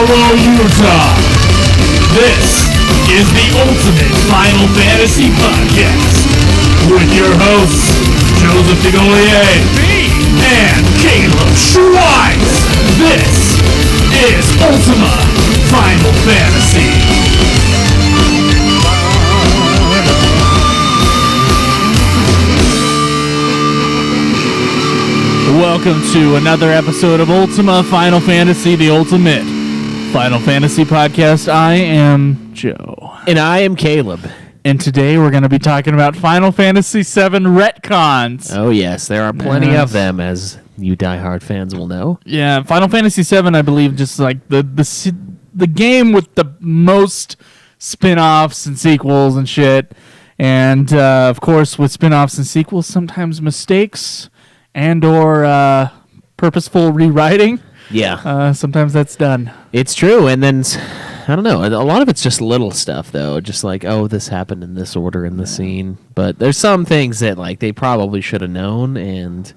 Hello, Utah. This is the Ultimate Final Fantasy Podcast with your hosts, Joseph DeGolier and Caleb Schweiss. This is Ultima Final Fantasy. Welcome to another episode of Ultima Final Fantasy, the Ultimate Final Fantasy Podcast. I am Joe. And I am Caleb. And today we're going to be talking about Final Fantasy VII Retcons. Oh, yes. There are plenty of them, as you diehard fans will know. Yeah, Final Fantasy VII, I believe, just like the game with the most spin-offs and sequels and shit. And, of course, with spin-offs and sequels, sometimes mistakes and or purposeful rewriting. Yeah. Sometimes that's done. It's true. And then, I don't know, a lot of it's just little stuff, though. Just like, oh, this happened in this order in the scene. But there's some things that, like, they probably should have known and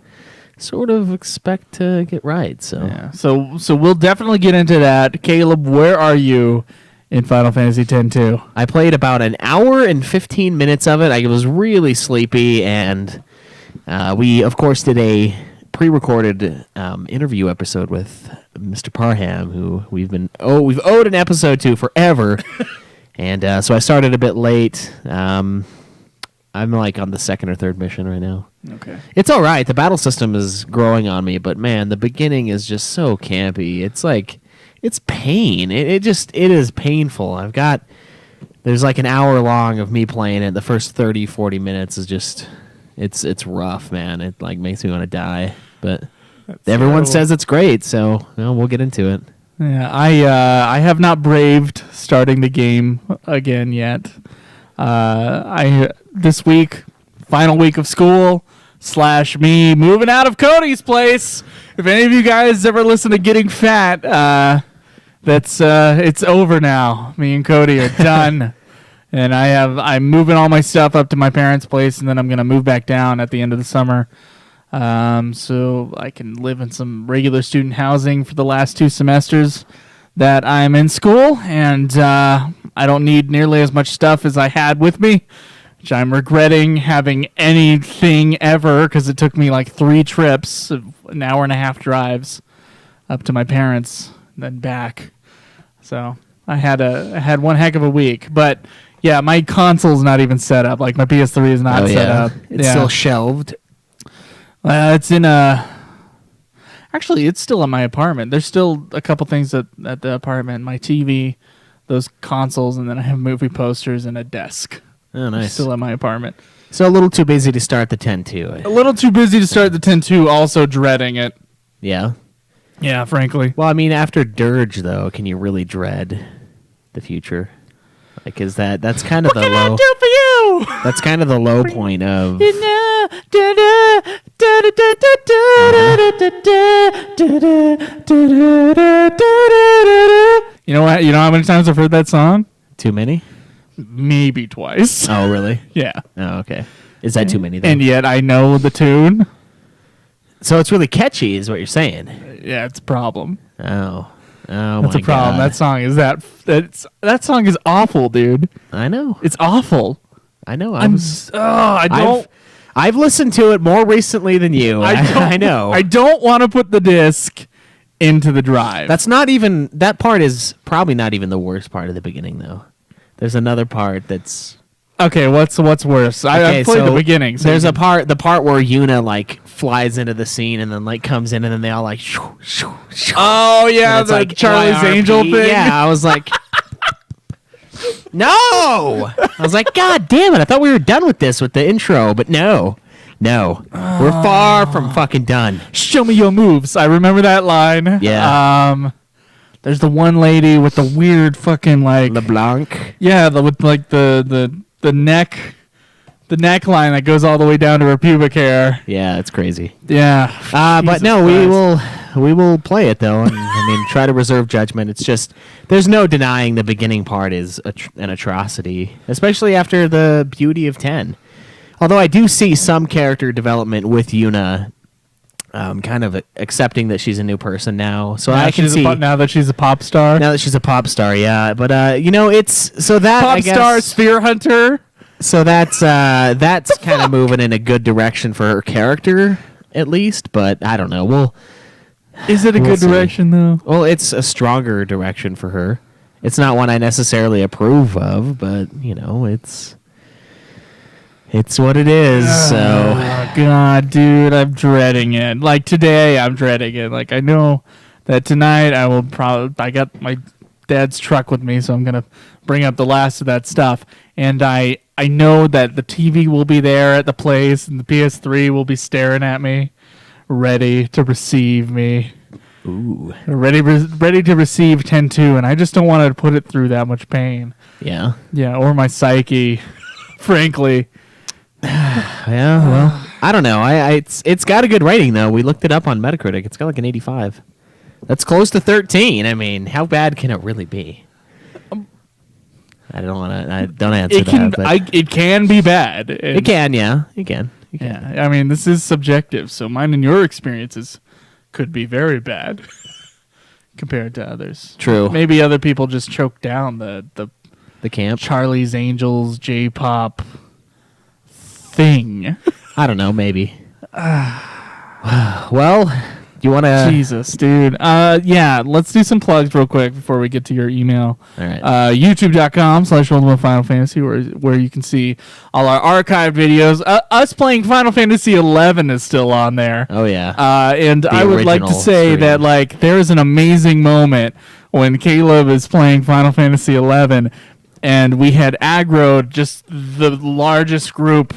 sort of expect to get right. So, yeah. So we'll definitely get into that. Caleb, where are you in Final Fantasy X-2? I played about an hour and 15 minutes of it. I was really sleepy, and we, of course, did a pre-recorded interview episode with Mr. Parham, who we've owed an episode to forever. And so I started a bit late. I'm like on the second or third mission right now. Okay. It's all right. The battle system is growing on me, but man, the beginning is just so campy. It's like, it's pain. It is painful. There's like an hour long of me playing it. The first 30, 40 minutes is just, it's rough, man. It like makes me want to die, but everyone says it's great, so we'll get into it. Yeah, I have not braved starting the game again yet. This week, final week of school / me moving out of Cody's place. If any of you guys ever listen to Getting Fat, it's over now. Me and Cody are done. And I'm moving all my stuff up to my parents' place, and then I'm going to move back down at the end of the summer. So I can live in some regular student housing for the last 2 semesters that I'm in school. And I don't need nearly as much stuff as I had with me, which I'm regretting having anything ever, because it took me like 3 trips, an hour and a half drives up to my parents, then back. So I had one heck of a week. But yeah, my console's not even set up. Like, my PS3 is not set up. It's still shelved. It's in actually, it's still in my apartment. There's still a couple things at the apartment. My TV, those consoles, and then I have movie posters and a desk. Oh, nice. Still at my apartment. So a little too busy to start the 10-2. A little too busy to start the 10-2, also dreading it. Yeah? Yeah, frankly. Well, I mean, after Dirge, though, can you really dread the future? Like, is that's kind of what the low? What can I do for you? That's kind of the low point of. You know what? You know how many times I've heard that song? Too many? Maybe twice. Oh, really? Yeah. Oh, okay. Is that too many, then? And yet I know the tune. So it's really catchy, is what you're saying? Yeah, it's a problem. Oh, that's a problem. God. That song is that song is awful, dude. I know. It's awful. I know. I've listened to it more recently than you. I know. I don't want to put the disc into the drive. That part is probably not even the worst part of the beginning, though. There's another part that's okay. What's worse? I played the beginning. So there's the part where Yuna like flies into the scene and then like comes in and then they all like shoo, shoo, shoo. Oh yeah, the like Charlie's YRP. Angel thing. Yeah, I was like, no. I was like, God damn it! I thought we were done with this with the intro, but no, we're far from fucking done. Show me your moves. I remember that line. Yeah. There's the one lady with the weird fucking like LeBlanc. Yeah, with like the neck. The neckline that goes all the way down to her pubic hair. Yeah, it's crazy. Yeah. But no, we will play it though, and I mean try to reserve judgment. It's just there's no denying the beginning part is an atrocity, especially after the beauty of 10. Although I do see some character development with Yuna kind of accepting that she's a new person now. So Now I can see now that she's a pop star. now that she's a pop star, yeah. But it's so that Pop I guess, star, sphere hunter. So that's kind of moving in a good direction for her character, at least. But I don't know. Well, is it a good see. direction though? Well, it's a stronger direction for her. It's not one I necessarily approve of, but it's what it is. So Oh, God, dude, I'm dreading it. Like today, I'm dreading it. Like I know that tonight I will probably. I got my dad's truck with me, so I'm gonna bring up the last of that stuff. And I know that the TV will be there at the place, and the PS3 will be staring at me, ready to receive me. ooh, Ready to receive 10-2, and I just don't want to put it through that much pain. yeah. Yeah, or my psyche, frankly. Yeah, well, I don't know. It's got a good rating though. We looked it up on Metacritic. It's got like an 85. That's close to 13. I mean, how bad can it really be? I don't answer It can that. it can be bad. It can, yeah. It can. Yeah, I mean, this is subjective, so mine and your experiences could be very bad compared to others. True. Maybe other people just choke down the The camp. Charlie's Angels J-pop thing. I don't know. Maybe. Well, you want to? Jesus, dude. Yeah, let's do some plugs real quick before we get to your email. All right. YouTube.com/Ultima Final Fantasy, where you can see all our archived videos. Us playing Final Fantasy 11 is still on there. Oh yeah. And I would like to original say stream. that like there is an amazing moment when Caleb is playing Final Fantasy 11, and we had aggroed just the largest group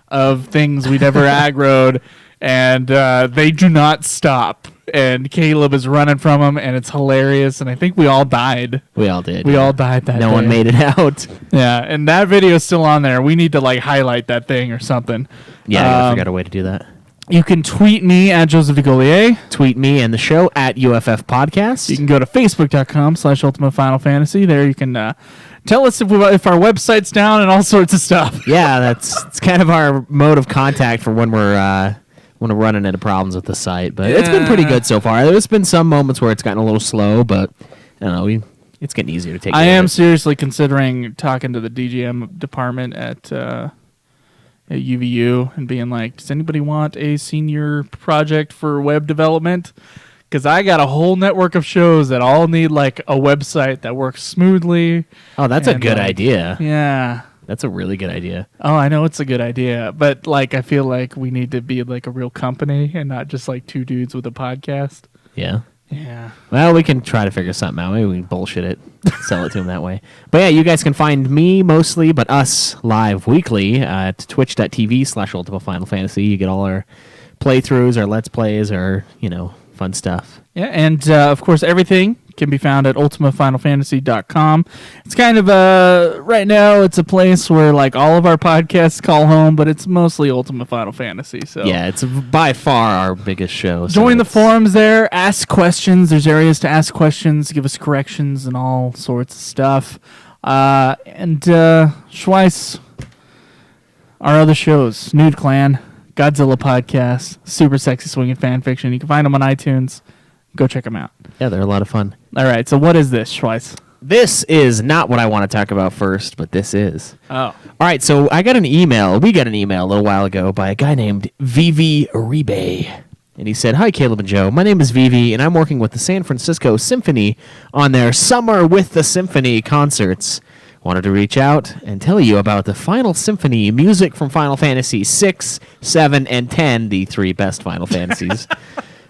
of things we'd ever aggroed. And they do not stop. And Caleb is running from them, and it's hilarious. And I think we all died. We all did. We all died that day. No one made it out. Yeah, and that video is still on there. We need to like highlight that thing or something. Yeah, I forgot a way to do that. You can tweet me at Joseph DeGolier. Tweet me and the show at UFF Podcast. You can go to Facebook.com/Ultima Final Fantasy. There you can tell us if our website's down and all sorts of stuff. Yeah, it's kind of our mode of contact for when we're running into problems with the site. But it's been pretty good so far. There's been some moments where it's gotten a little slow, but I don't know. It's getting easier to take care I am of it. seriously considering talking to the DGM department at UVU and being like, does anybody want a senior project for web development? Because I got a whole network of shows that all need like a website that works smoothly. Oh, that's a and, good like, idea. Yeah. That's a really good idea. Oh, I know it's a good idea, but like I feel like we need to be like a real company and not just like two dudes with a podcast. Yeah. Yeah. Well, we can try to figure something out. Maybe we can bullshit it, sell it to them that way. But yeah, you guys can find me mostly, but us live weekly at twitch.tv/Ultima Final Fantasy. You get all our playthroughs, our Let's Plays, our, fun stuff. Yeah, and of course everything can be found at ultimafinalfantasy.com. It's kind of right now it's a place where like all of our podcasts call home, but it's mostly Ultima Final Fantasy. So Yeah, it's by far our biggest show. So join the forums there, ask questions. There's areas to ask questions, give us corrections and all sorts of stuff. And Schweiss, our other shows, Nude Clan, Godzilla Podcast, Super Sexy Swinging Fan Fiction. You can find them on iTunes. Go check them out. Yeah, they're a lot of fun. All right, so what is this, Schweiss? This is not what I want to talk about first, but this is. Oh. All right, so we got an email a little while ago by a guy named Vivi Uribe. And he said, "Hi, Caleb and Joe. My name is Vivi, and I'm working with the San Francisco Symphony on their Summer with the Symphony concerts. Wanted to reach out and tell you about the Final Symphony music from Final Fantasy 6, 7, and 10, the three best Final Fantasies."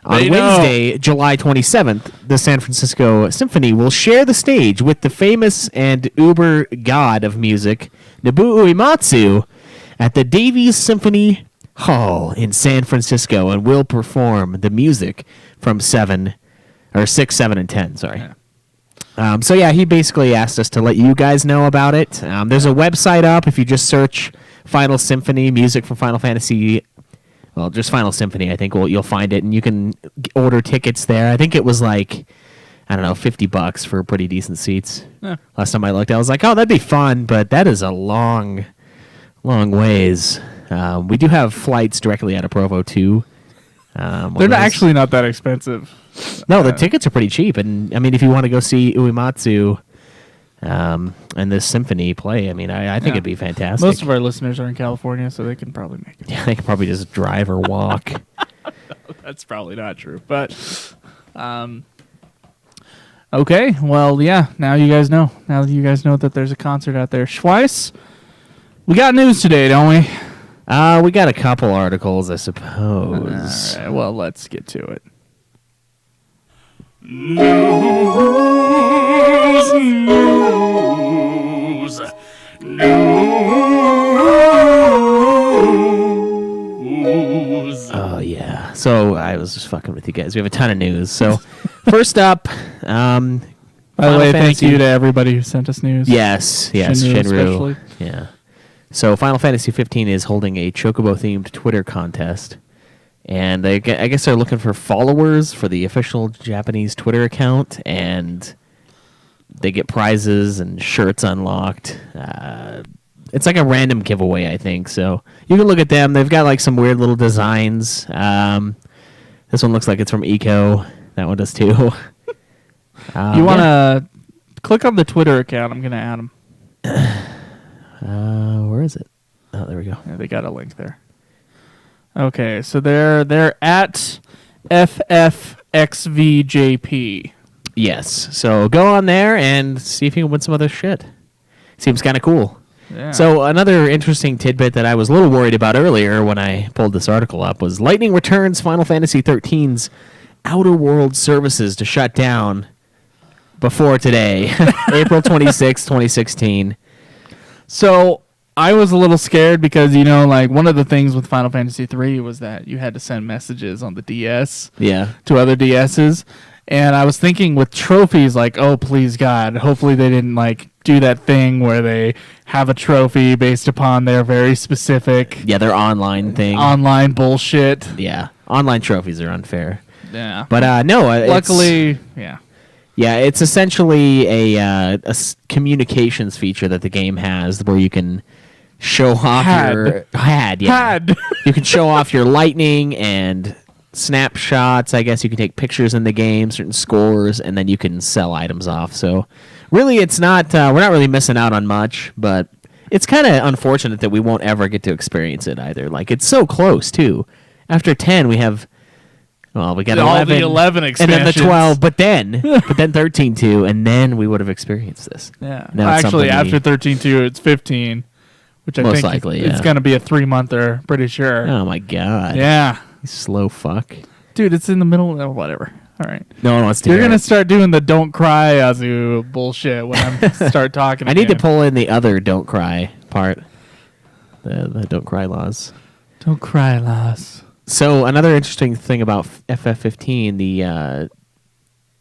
On Wednesday, July 27th, the San Francisco Symphony will share the stage with the famous and uber god of music, Nobuo Uematsu, at the Davies Symphony Hall in San Francisco, and will perform the music from 6, 7, and 10. Sorry. Yeah. So yeah, he basically asked us to let you guys know about it. There's a website up if you just search Final Symphony music from Final Fantasy. Well, just Final Symphony, I think you'll find it, and you can order tickets there. I think it was like, I don't know, $50 for pretty decent seats. Yeah. Last time I looked, I was like, oh, that'd be fun, but that is a long, long ways. We do have flights directly out of Provo, too. They're actually not that expensive. No, the tickets are pretty cheap, and I mean, if you want to go see Uematsu and this symphony play, I mean, I think it'd be fantastic. Most of our listeners are in California, so they can probably make it. Yeah, they could probably just drive or walk. That's probably not true, but okay. Well, yeah. Now you guys know. Now that you guys know that there's a concert out there, Schweiss. We got news today, don't we? We got a couple articles, I suppose. All right. Well, let's get to it. News. Oh, yeah. So I was just fucking with you guys. We have a ton of news. So first up, by the way, thank you to everybody who sent us news. Yes, Shinru especially. Yeah. So Final Fantasy 15 is holding a Chocobo-themed Twitter contest. And I guess they're looking for followers for the official Japanese Twitter account, and they get prizes and shirts unlocked. It's like a random giveaway, I think. So you can look at them. They've got like some weird little designs. This one looks like it's from Eco. That one does too. You want to click on the Twitter account? I'm going to add them. Where is it? Oh, there we go. Yeah, they got a link there. Okay, so they're at FFXVJP. Yes. So go on there and see if you can win some other shit. Seems kind of cool. Yeah. So another interesting tidbit that I was a little worried about earlier when I pulled this article up was Lightning returns Final Fantasy XIII's Outer World services to shut down before today, April 26, 2016. So I was a little scared because, you know, like one of the things with Final Fantasy III was that you had to send messages on the DS to other DSs. And I was thinking with trophies, like, oh, please, God, hopefully they didn't, like, do that thing where they have a trophy based upon their very specific... Yeah, their online thing. Online bullshit. Yeah, online trophies are unfair. Yeah. But, no. Luckily, yeah. Yeah, it's essentially a communications feature that the game has where you can show off your... You can show off your lightning and... snapshots. I guess you can take pictures in the game, certain scores, and then you can sell items off. So really it's not we're not really missing out on much, but it's kind of unfortunate that we won't ever get to experience it either. Like, it's so close too. After 10 we have we got all 11, the 11 expansions, and then the 12, but then 13 too, and then we would have experienced this. Yeah. Now actually after 13.2 it's 15, which I most think likely, it's going to be a 3-monther, pretty sure. Oh my god. Yeah. You slow fuck. Dude, it's in the middle of whatever. All right. No one wants to You're hear going to it. start doing the don't cry, Azu bullshit when I start talking I need again. to pull in the other don't cry part. The don't cry laws. Don't cry, Lass. So another interesting thing about FF15, the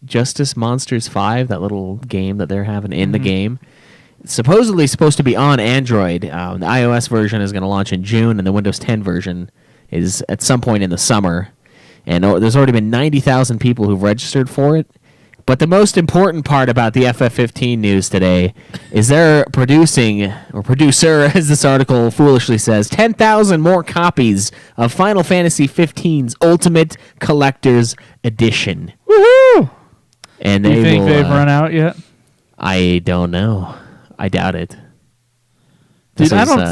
Justice Monsters 5, that little game that they're having in the game, it's supposedly supposed to be on Android. The iOS version is going to launch in June, and the Windows 10 version is at some point in the summer. And there's already been 90,000 people who've registered for it. But the most important part about the FF15 news today is they're producing, or producer, as this article foolishly says, 10,000 more copies of Final Fantasy XV's Ultimate Collector's Edition. Woohoo! And Do you think they've run out yet? I don't know. I doubt it. Dude,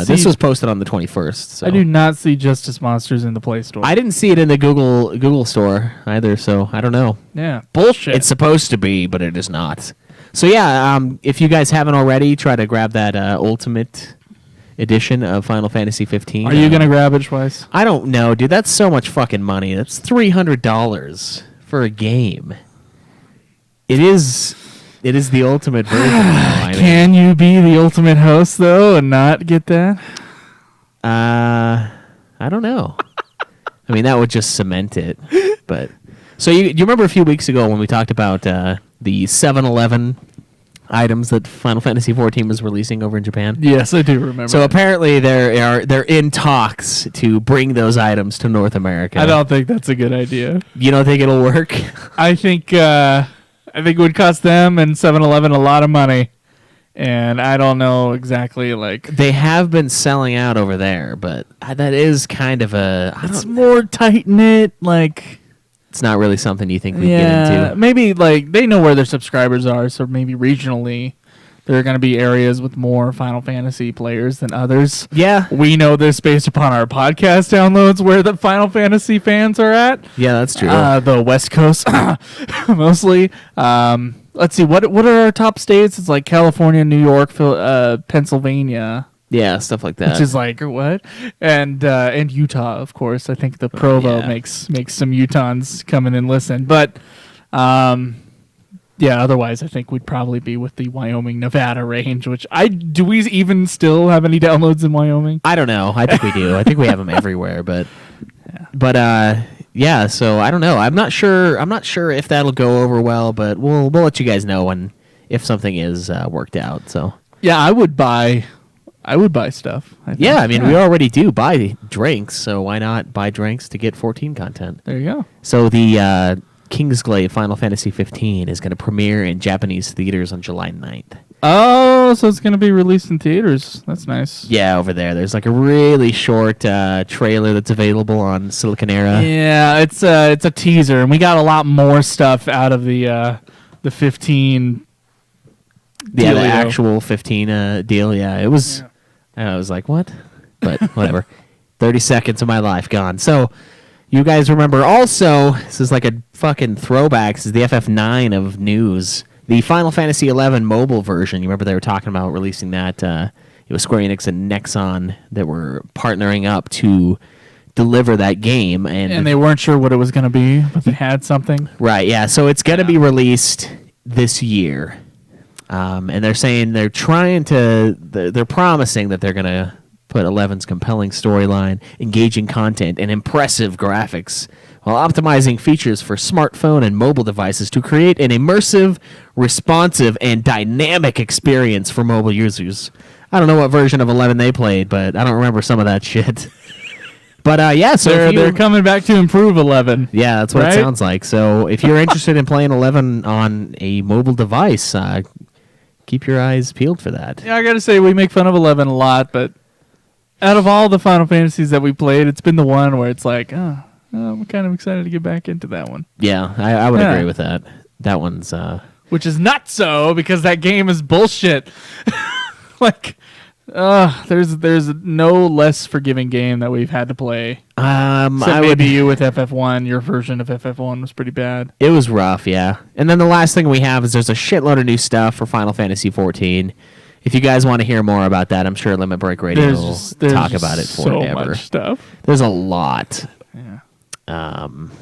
This was posted on the 21st. So. I do not see Justice Monsters in the Play Store. I didn't see it in the Google store either, so I don't know. Yeah, bullshit. It's supposed to be, but it is not. So yeah, if you guys haven't already, try to grab that Ultimate Edition of Final Fantasy 15. Are you gonna grab it twice? I don't know, dude. That's so much fucking money. That's $300 for a game. It is the ultimate version. Can you be the ultimate host though and not get that? I don't know. I mean, that would just cement it. But so you remember a few weeks ago when we talked about the 7-Eleven items that Final Fantasy XIV was releasing over in Japan? Yes, I do remember. So apparently they're in talks to bring those items to North America. I don't think that's a good idea. You don't think it'll work? I think it would cost them and 7-Eleven a lot of money, and I don't know exactly like. They have been selling out over there, but that is kind of It's more tight knit, like. It's not really something you think we'd get into. Maybe like they know where their subscribers are, so maybe regionally there are going to be areas with more Final Fantasy players than others. Yeah. We know this based upon our podcast downloads where the Final Fantasy fans are at. Yeah, that's true. The West Coast mostly. Let's see, what are our top states? It's like California, New York, Pennsylvania. Yeah, stuff like that. Which is like what? And Utah, of course. I think the Provo makes some Utahns come in and listen. But otherwise I think we'd probably be with the Wyoming, Nevada range, which do we even still have any downloads in Wyoming? I don't know. I think we do. I think we have them everywhere, but so I don't know. I'm not sure if that'll go over well, but we'll let you guys know if something is worked out. So yeah, I would buy stuff. Yeah, I mean, we already do buy drinks, so why not buy drinks to get 14 content? There you go. So the Kingsglaive Final Fantasy 15 is going to premiere in Japanese theaters on July 9th. Oh, so it's going to be released in theaters. That's nice. Yeah, over there. There's like a really short trailer that's available on Silicon Era. Yeah, it's a teaser, and we got a lot more stuff out of the 15 Yeah, the dealio. actual 15 deal. Yeah, it was... Yeah. I was like, what? But whatever. 30 seconds of my life gone. So, you guys remember also, this is like a fucking throwback. This is the FF9 of news. The Final Fantasy 11 mobile version. You remember they were talking about releasing that. It was Square Enix and Nexon that were partnering up to deliver that game. And they weren't sure what it was going to be, but they had something. Right, yeah. So, it's going to be released this year. And they're saying they're promising that they're going to put 11's compelling storyline, engaging content, and impressive graphics while optimizing features for smartphone and mobile devices to create an immersive, responsive, and dynamic experience for mobile users. I don't know what version of 11 they played, but I don't remember some of that shit. But so they're coming back to improve 11. Yeah, that's what it sounds like. So if you're interested in playing 11 on a mobile device, keep your eyes peeled for that. Yeah, I gotta say, we make fun of 11 a lot, but out of all the Final Fantasies that we played, it's been the one where it's like, I'm kind of excited to get back into that one. Yeah, I would agree with that. That one's... Which is not so, because that game is bullshit. Like, there's no less forgiving game that we've had to play. Maybe you with FF1, your version of FF1 was pretty bad. It was rough, yeah. And then the last thing we have is there's a shitload of new stuff for Final Fantasy 14. If you guys want to hear more about that, I'm sure Limit Break Radio will talk about it forever. So much stuff. There's a lot. Yeah. And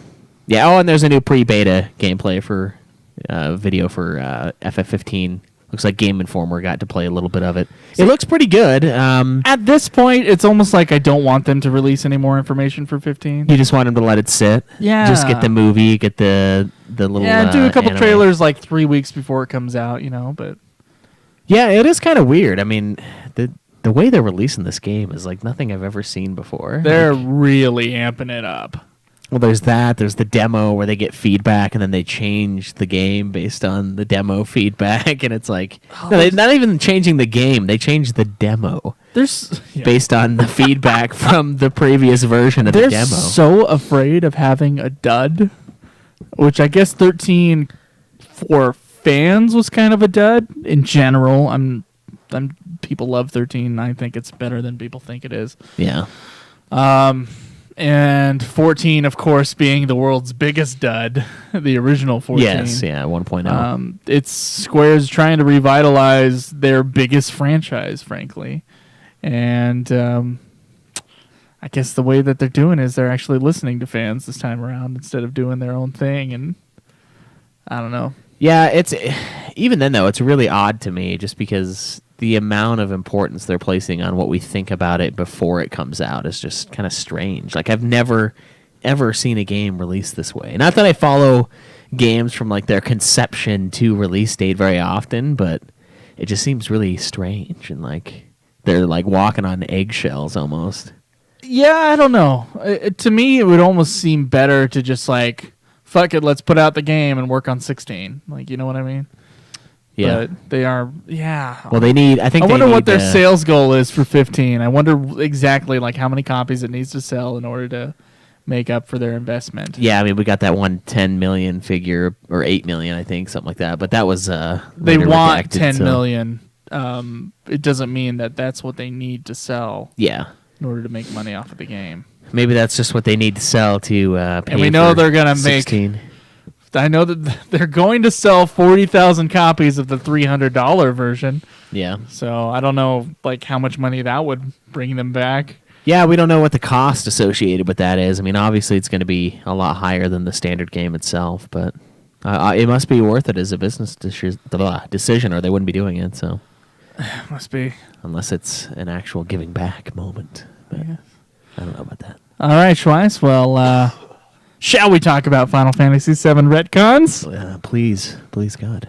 there's a new pre-beta gameplay for video for FF15. Looks like Game Informer got to play a little bit of it. It looks pretty good. At this point, it's almost like I don't want them to release any more information for 15. You just want them to let it sit? Yeah. Just get the movie, get the little... Yeah, do a couple anime. trailers like 3 weeks before it comes out, but... Yeah, it is kind of weird. I mean, the way they're releasing this game is like nothing I've ever seen before. They're really amping it up. Well, there's that. There's the demo where they get feedback and then they change the game based on the demo feedback. And it's like, they're not even changing the game. They changed the demo based on the feedback from the previous version of the demo. They're so afraid of having a dud, which I guess 13 for fans was kind of a dud. In general, people love 13. I think it's better than people think it is. Yeah. And 14, of course, being the world's biggest dud, the original 14. Yes, yeah, 1.0. It's Square's trying to revitalize their biggest franchise, frankly. And I guess the way that they're doing is they're actually listening to fans this time around instead of doing their own thing. And I don't know. Yeah, it's even then, though, it's really odd to me just because the amount of importance they're placing on what we think about it before it comes out is just kind of strange. Like, I've never, ever seen a game released this way. Not that I follow games from, like, their conception to release date very often, but it just seems really strange. And, like, they're, like, walking on eggshells almost. Yeah, I don't know. To me, it would almost seem better to just, like, fuck it, let's put out the game and work on 16. Like, you know what I mean? Yeah. But they are, yeah. Well, they need. I think. I wonder they what need their to- sales goal is for 15. I wonder exactly like how many copies it needs to sell in order to make up for their investment. Yeah, I mean, we got that one 10 million figure or 8 million, I think, something like that. But that was They later want redacted, 10 so- million. It doesn't mean that that's what they need to sell Yeah, in order to make money off of the game. maybe that's just what they need to sell to pay. And we know for they're gonna 16. I know that they're going to sell 40,000 copies of the $300 version. Yeah, So I don't know like how much money that would bring them back. yeah. We don't know what the cost associated with that is. I mean, obviously, it's going to be a lot higher than the standard game itself, but it must be worth it as a business decision, or they wouldn't be doing it. So, Must be. unless it's an actual giving back moment, but Yeah. I don't know about that. All right, Schweiss. Well, shall we talk about Final Fantasy VII Retcons? Please, God.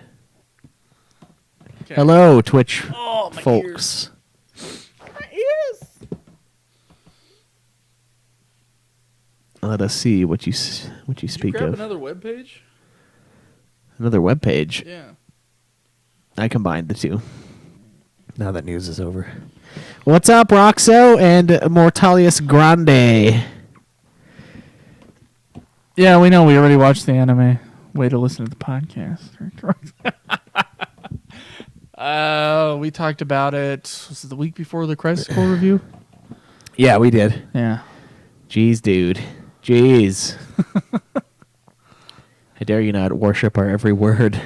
Okay. Hello, Twitch Oh, my folks. Let us see what you speak of. another web page? Another web page. Yeah. I combined the two. Now that news is over. What's up, Roxo and Mortalius Grande? Yeah, we know. We already watched the anime. Way to listen to the podcast. We talked about it. Was it the week before the Crisis Core review? Yeah, we did. Yeah. Jeez, dude. Jeez. I dare you not worship our every word.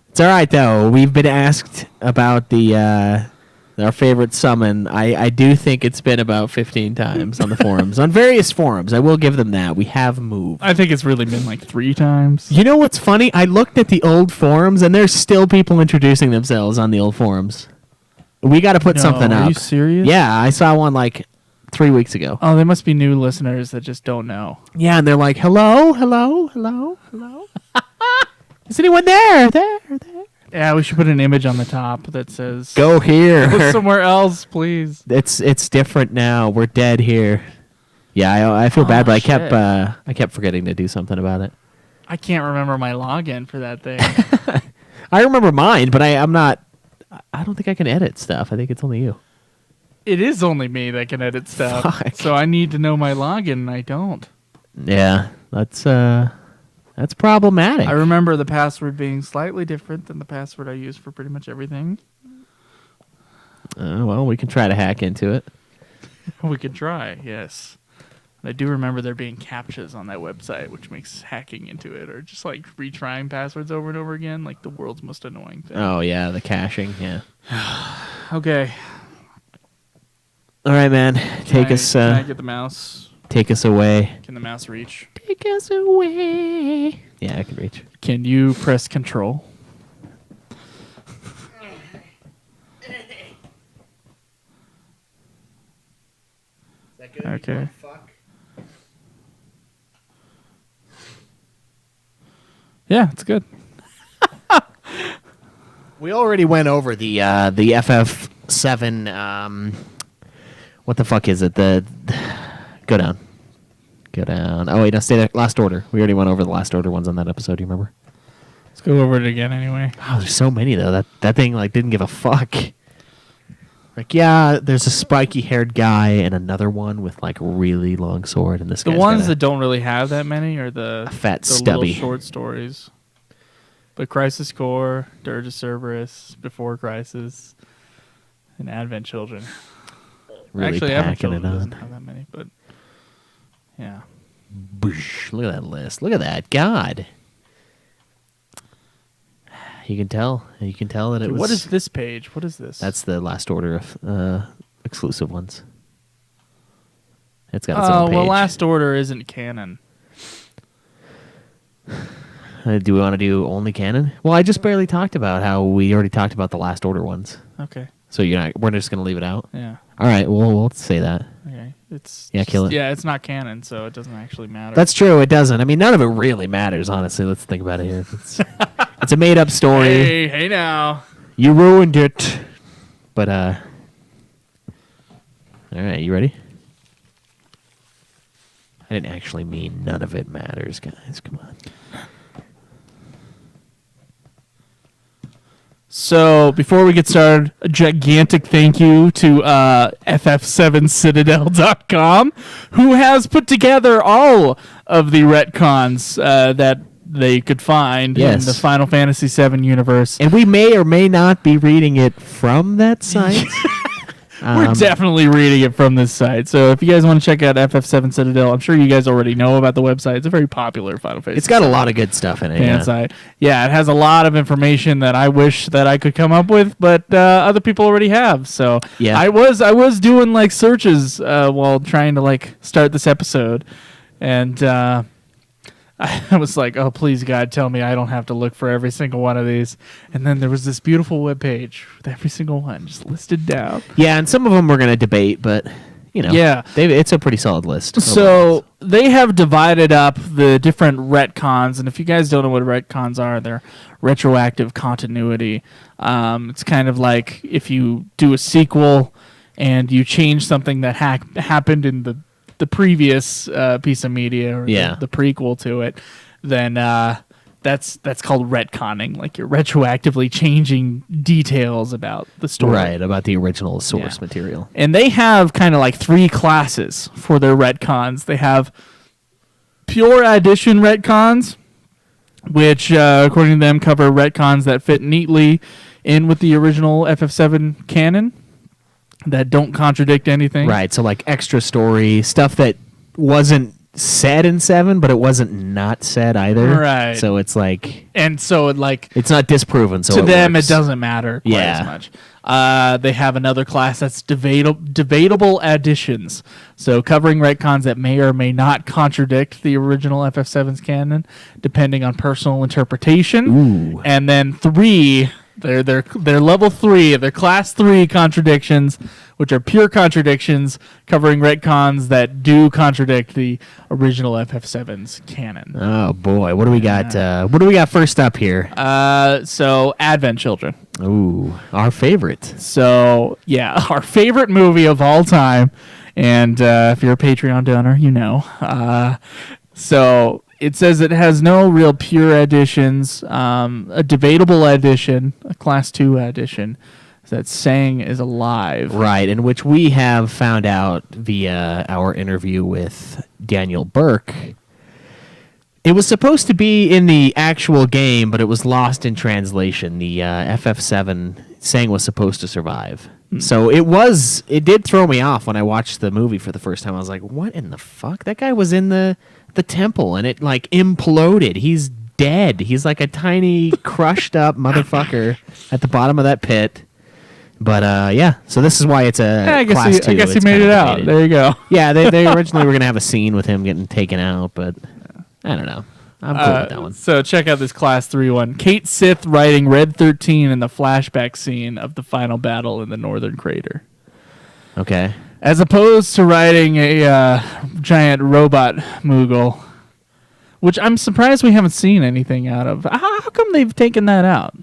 It's all right, though. We've been asked about our favorite summon. I do think it's been about 15 times on the forums. On various forums. I will give them that. We have moved. I think it's really been like 3 times. You know what's funny? I looked at the old forums, and there's still people introducing themselves on the old forums. We got to put something up. Are you serious? Yeah, I saw one like 3 weeks ago. Oh, they must be new listeners that just don't know. Yeah, and they're like, hello, hello, hello, hello. Is anyone there? There. Yeah, we should put an image on the top that says Go "Go here. somewhere else, please." It's different now. We're dead here. Yeah, I feel bad, but shit. I kept forgetting to do something about it. I can't remember my login for that thing. I remember mine, but I'm not. I don't think I can edit stuff. I think it's only you. It is only me that can edit stuff. Fuck. So I need to know my login, and I don't. Yeah, that's problematic. I remember the password being slightly different than the password I use for pretty much everything. Well, we can try to hack into it. We could try, yes. I do remember there being captchas on that website, which makes hacking into it or just like retrying passwords over and over again like the world's most annoying thing. Oh yeah, the caching. Yeah. Okay. All right, man. Can I get the mouse? Take us away. Can the mouse reach? Take us away. Yeah, I can reach. Can you press control? Okay. Yeah, it's good. We already went over the FF7. What the fuck is it? Go down. Oh wait, no, stay there. Last Order. We already went over the Last Order ones on that episode. Do you remember? Let's go over it again anyway. Oh, there's so many though. That thing like didn't give a fuck. Like, yeah, there's a spiky-haired guy and another one with like a really long sword, and this The guy's ones got that don't really have that many are the fat the stubby. little short stories. But Crisis Core, Dirge of Cerberus, Before Crisis, and Advent Children. really Actually, Advent packing Children it doesn't on. have that many, but yeah. Boosh. Look at that list. Look at that. God. You can tell. You can tell that it was. What is this page? What is this? That's the Last Order of exclusive ones. It's got its own page. well, Last Order isn't canon. Do we want to do only canon? Well, I just barely talked about how we already talked about the Last Order ones. Okay. So we're just gonna leave it out. Yeah. All right. Well, we'll say that. Okay. It's Kill it. Yeah, it's not canon, so it doesn't actually matter. That's true. It doesn't. I mean, none of it really matters, honestly. Let's think about it here. It's a made-up story. Hey now. You ruined it. But all right. You ready? I didn't actually mean none of it matters, guys. Come on. So before we get started, a gigantic thank you to ff7citadel.com, who has put together all of the retcons that they could find in the Final Fantasy VII universe. And we may or may not be reading it from that site. We're definitely reading it from this site. So if you guys want to check out FF7 Citadel, I'm sure you guys already know about the website. It's a very popular Final Fantasy. It's got a lot of good stuff in it. Fan site. Yeah, it has a lot of information that I wish that I could come up with, but other people already have. So I was doing like searches while trying to like start this episode, and I was like, oh, please, God, tell me I don't have to look for every single one of these. And then there was this beautiful webpage with every single one just listed down. Yeah, and some of them we're going to debate, but, you know, it's a pretty solid list. So they have divided up the different retcons, and if you guys don't know what retcons are, they're retroactive continuity. It's kind of like if you do a sequel and you change something that happened in the previous piece of media or the prequel to it, then that's called retconning. Like you're retroactively changing details about the story. Right, about the original source material. And they have kind of like three classes for their retcons. They have pure addition retcons, which according to them cover retcons that fit neatly in with the original FF7 canon, that don't contradict anything. Right, so like extra story, stuff that wasn't said in 7, but it wasn't not said either. Right. So it's like... And so it's not disproven, so to them it doesn't matter quite as much. They have another class that's debatable additions. So covering retcons that may or may not contradict the original FF7's canon, depending on personal interpretation. Ooh. And then 3... They're level 3, they're class 3 contradictions, which are pure contradictions, covering retcons that do contradict the original FF7's canon. Oh boy, what do we got? What do we got first up here? So Advent Children. Ooh, our favorite. So yeah, our favorite movie of all time, and if you're a Patreon donor, you know. So it says it has no real pure additions, a debatable addition, a class 2 addition, that Sang is alive. Right, in which we have found out via our interview with Daniel Burke. It was supposed to be in the actual game, but it was lost in translation. The FF7 Sang was supposed to survive. So it did throw me off when I watched the movie for the first time. I was like, what in the fuck? That guy was in the temple and it like imploded. He's dead. He's like a tiny crushed up motherfucker at the bottom of that pit. But so this is why it's a class 2. I guess he made it out. There you go. Yeah, they originally were going to have a scene with him getting taken out, but I don't know. I'm cool with that one. So check out this class 3 one. Kate Sith riding Red 13 in the flashback scene of the final battle in the Northern Crater. Okay. As opposed to riding a giant robot Moogle, which I'm surprised we haven't seen anything out of. How come they've taken that out?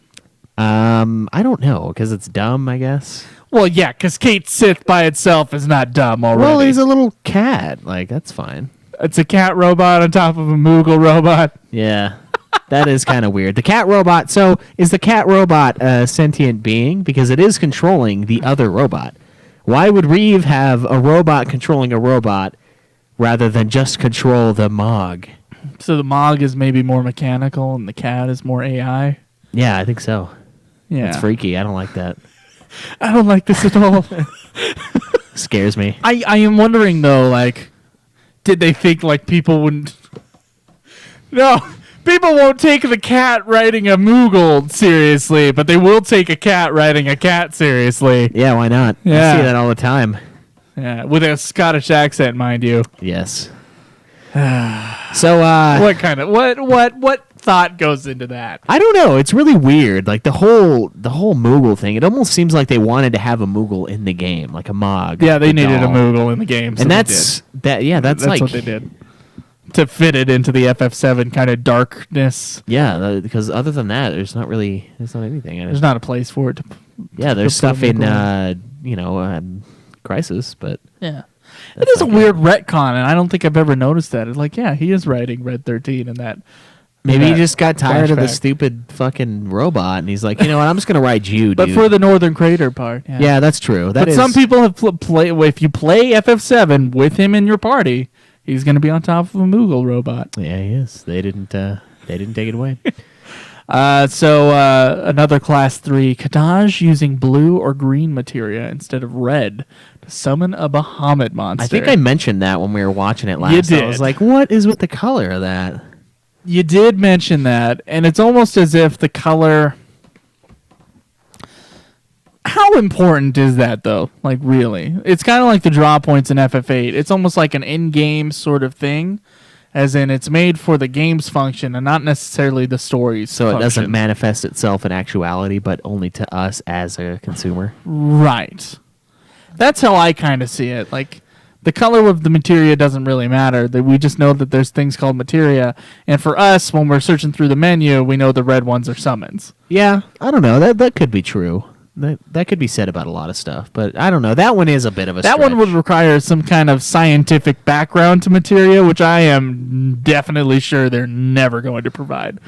I don't know, because it's dumb, I guess. Well, yeah, because Kate Sith by itself is not dumb already. Well, he's a little cat. Like, that's fine. It's a cat robot on top of a Moogle robot. Yeah, that is kind of weird. The cat robot, so is the cat robot a sentient being? Because it is controlling the other robot. Why would Reeve have a robot controlling a robot rather than just control the Mog? So the Mog is maybe more mechanical and the cat is more AI? Yeah, I think so. Yeah. It's freaky. I don't like that. I don't like this at all. Scares me. I am wondering, though, like, did they think, like, people wouldn't... No, people won't take the cat riding a Moogle seriously, but they will take a cat riding a cat seriously. Yeah, why not? Yeah. I see that all the time. Yeah, with a Scottish accent, mind you. Yes. So, what kind of what thought goes into that? I don't know. It's really weird. Like the whole Moogle thing. It almost seems like they wanted to have a Moogle in the game, like a Mog. Yeah, they needed a Moogle in the game, so and that's like what they did to fit it into the FF7 kind of darkness. Yeah, because other than that, there's not anything. There's not a place for it. There's stuff in Crisis, but yeah. It is a weird retcon, and I don't think I've ever noticed that. It's like, yeah, he is riding Red 13 in that Maybe he just got tired of the flashback. stupid fucking robot, and he's like, you know what, I'm just gonna ride you, But dude. for the Northern Crater part, yeah, that's true. But some people have play. If you play FF7 with him in your party, he's going to be on top of a Moogle robot. Yeah, he is. They didn't take it away. Another class 3, Kadaj using blue or green materia instead of red to summon a Bahamut monster. I think I mentioned that when we were watching it last. You did. I was like, what is with the color of that? You did mention that, and it's almost as if the color... How important is that, though? Like, really? It's kind of like the draw points in FF8. It's almost like an in-game sort of thing, as in it's made for the game's function and not necessarily the story's So function. it doesn't manifest itself in actuality, but only to us as a consumer. Right. That's how I kind of see it. Like, the color of the materia doesn't really matter. That we just know that there's things called materia, and for us, when we're searching through the menu, we know the red ones are summons. Yeah, I don't know. That could be true. That could be said about a lot of stuff, but I don't know. That one is a bit of a That stretch. one would require some kind of scientific background to materia, which I am definitely sure they're never going to provide.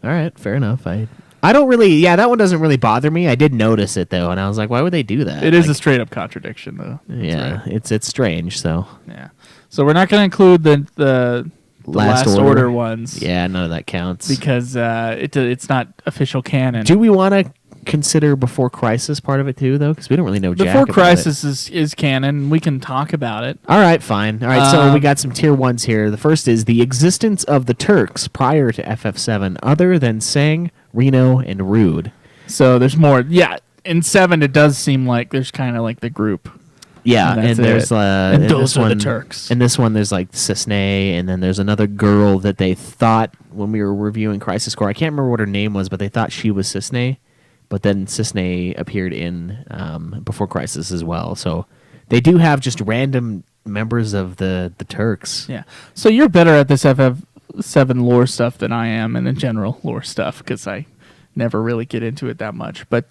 All right, fair enough. I don't really. Yeah, that one doesn't really bother me. I did notice it though, and I was like, why would they do that? It is a straight up contradiction, though. That's yeah, right. it's strange. So Yeah. So we're not going to include the last order ones. Yeah, none of that counts. Because it's not official canon. Do we want to consider Before Crisis part of it too, though? Because we don't really know jack Before about Crisis it. is canon. We can talk about it. All right, fine. All right, so we got some tier 1s here. The first is the existence of the Turks prior to FF7 other than Sang, Reno, and Rude. So there's more. Yeah, in 7 it does seem like there's kind of like the group. Yeah, And and that's there's it. And in those this are the one, Turks. In this one, there's like Cisne, and then there's another girl that they thought when we were reviewing Crisis Core. I can't remember what her name was, but they thought she was Cisne. But then Cisne appeared in Before Crisis as well. So they do have just random members of the Turks. Yeah. So you're better at this FF7 lore stuff than I am, and in general lore stuff, because I never really get into it that much. But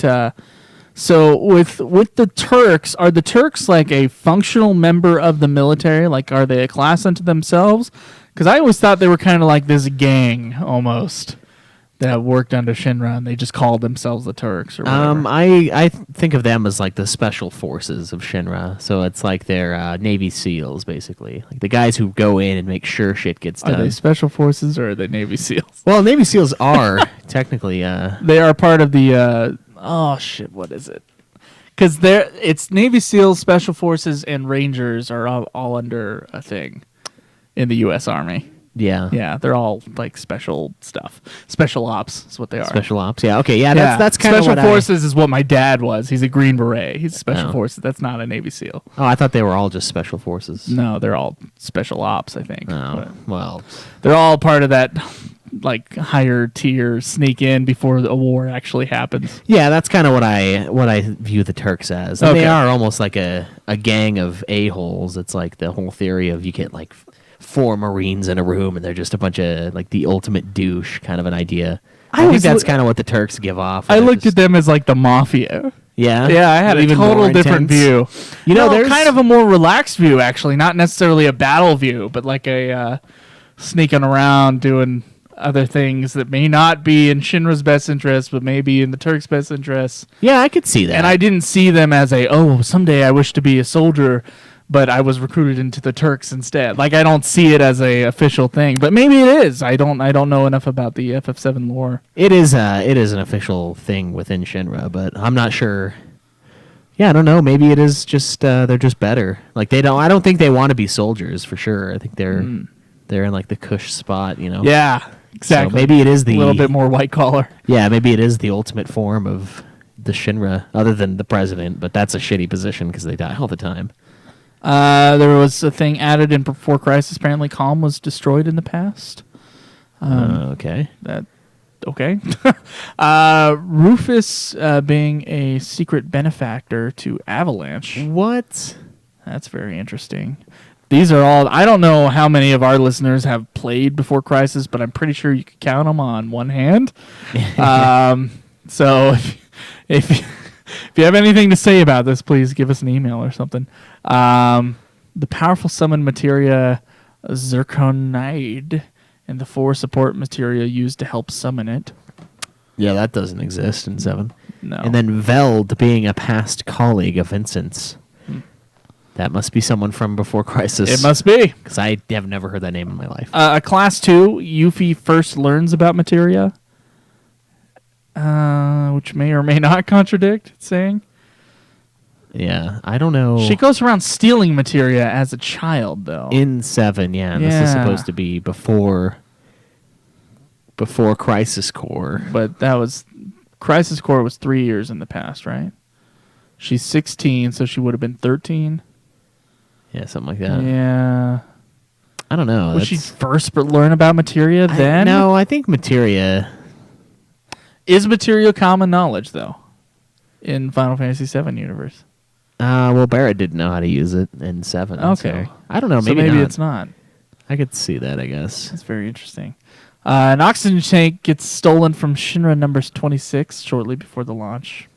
so with the Turks, are the Turks like a functional member of the military? Like, are they a class unto themselves? Because I always thought they were kind of like this gang almost that worked under Shinra, and they just called themselves the Turks or whatever. I think of them as like the special forces of Shinra. So it's like their Navy SEALs, basically. Like the guys who go in and make sure shit gets Are done. they special forces or are they Navy SEALs? Well, Navy SEALs are technically... They are part of the what is it? Because it's Navy SEALs, Special Forces, and Rangers are all under a thing in the U.S. Army. yeah. Yeah, they're all like special stuff. Special ops is what they are. Special ops. Yeah, okay. Yeah, Yeah, that's kind of Special what Forces is what my dad was. He's a Green Beret. He's Special Oh. Forces. That's not a Navy SEAL. Oh, I thought they were all just special forces. No, they're all Special Ops, I think. Oh, But well. they're all part of that like higher tier sneak in before a war actually happens. Yeah, that's kind of what I view the Turks as. And Okay. they are almost like a gang of a-holes. It's like the whole theory of you get like 4 Marines in a room and they're just a bunch of like the ultimate douche kind of an idea. I think was that's loo- kind of what the Turks give off. I They're looked just- at them as like the mafia. Yeah? Yeah, I had a Even total more different intense? view. You know, No, there's kind of a more relaxed view, actually. Not necessarily a battle view, but like a sneaking around doing other things that may not be in Shinra's best interest, but maybe in the Turks' best interest. Yeah, I could see that. And I didn't see them as someday I wish to be a soldier, but I was recruited into the Turks instead. Like, I don't see it as a official thing, but maybe it is. I don't know enough about the FF7 lore. It is an official thing within Shinra, but I'm not sure. Yeah, I don't know. Maybe it is just they're just better. Like I don't think they want to be soldiers for sure. I think they're in like the cush spot, you know. Yeah, exactly. So maybe it is a little bit more white collar. Yeah, maybe it is the ultimate form of the Shinra, other than the president. But that's a shitty position because they die all the time. There was a thing added in Before Crisis. Apparently, Calm was destroyed in the past. Okay. Okay. Rufus being a secret benefactor to Avalanche. What? That's very interesting. These are all... I don't know how many of our listeners have played Before Crisis, but I'm pretty sure you could count them on one hand. So if you have anything to say about this, please give us an email or something. The powerful summon materia Zirconide and the 4 support materia used to help summon it. Yeah, that doesn't exist in 7. No. And then Veld being a past colleague of Vincent's. That must be someone from Before Crisis. It must be. Because I have never heard that name in my life. A Class 2, Yuffie first learns about materia, which may or may not contradict it's saying. Yeah, I don't know. She goes around stealing materia as a child, though. In 7, yeah. This is supposed to be before Crisis Core. But that was... Crisis Core was 3 years in the past, right? She's 16, so she would have been 13. Yeah, something like that. Yeah. I don't know. Was she first learn about materia then? No, I think materia... Is materia common knowledge, though, in Final Fantasy VII universe? Well, Barrett didn't know how to use it in 7. Okay. So I don't know. So Maybe maybe not. it's not. I could see that, I guess. That's very interesting. An oxygen tank gets stolen from Shinra number 26 shortly before the launch.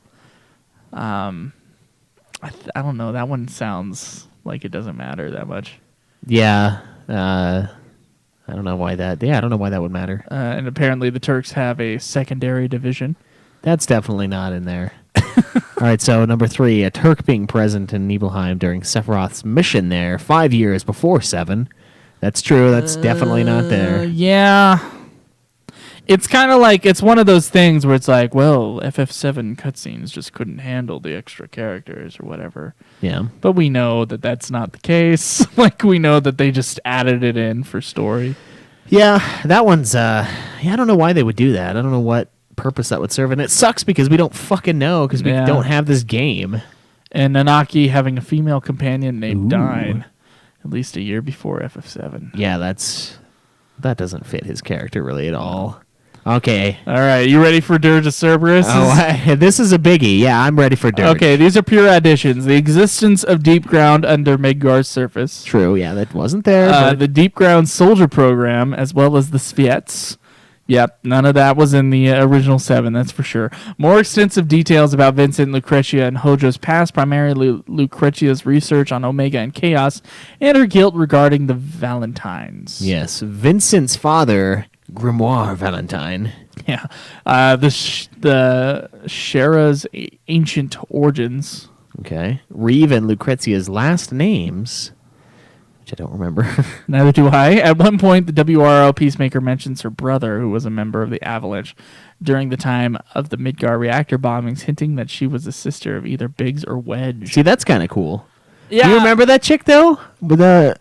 I don't know. That one sounds like it doesn't matter that much. Yeah. I don't know why that... Yeah, I don't know why that would matter. And apparently the Turks have a secondary division. That's definitely not in there. All right, so number 3, a Turk being present in Nibelheim during Sephiroth's mission there 5 years before 7. That's true. That's definitely not there. Yeah. It's kind of like, it's one of those things where it's like, well, FF7 cutscenes just couldn't handle the extra characters or whatever. Yeah. But we know that that's not the case. Like, we know that they just added it in for story. Yeah, that one's... I don't know why they would do that. I don't know what purpose that would serve. And it sucks because we don't fucking know because we don't have this game. And Nanaki having a female companion named Dine at least a year before FF7. Yeah, that doesn't fit his character really at all. Okay. All right, you ready for Dirge of Cerberus? This is a biggie. Yeah, I'm ready for Dirge. Okay, these are pure additions. The existence of deep ground under Midgar's surface. True, yeah, that wasn't there. The deep ground soldier program, as well as the Sviets. Yep, none of that was in the original 7, that's for sure. More extensive details about Vincent, Lucretia, and Hojo's past, primarily Lucretia's research on Omega and Chaos, and her guilt regarding the Valentines. Yes, Vincent's father, Grimoire Valentine. Yeah, the Shera's ancient origins. Okay. Reeve and Lucretia's last names, which I don't remember. Neither do I. At one point, the WRO Peacemaker mentions her brother, who was a member of the Avalanche, during the time of the Midgar reactor bombings, hinting that she was a sister of either Biggs or Wedge. See, that's kind of cool. Yeah. Do you remember that chick, though?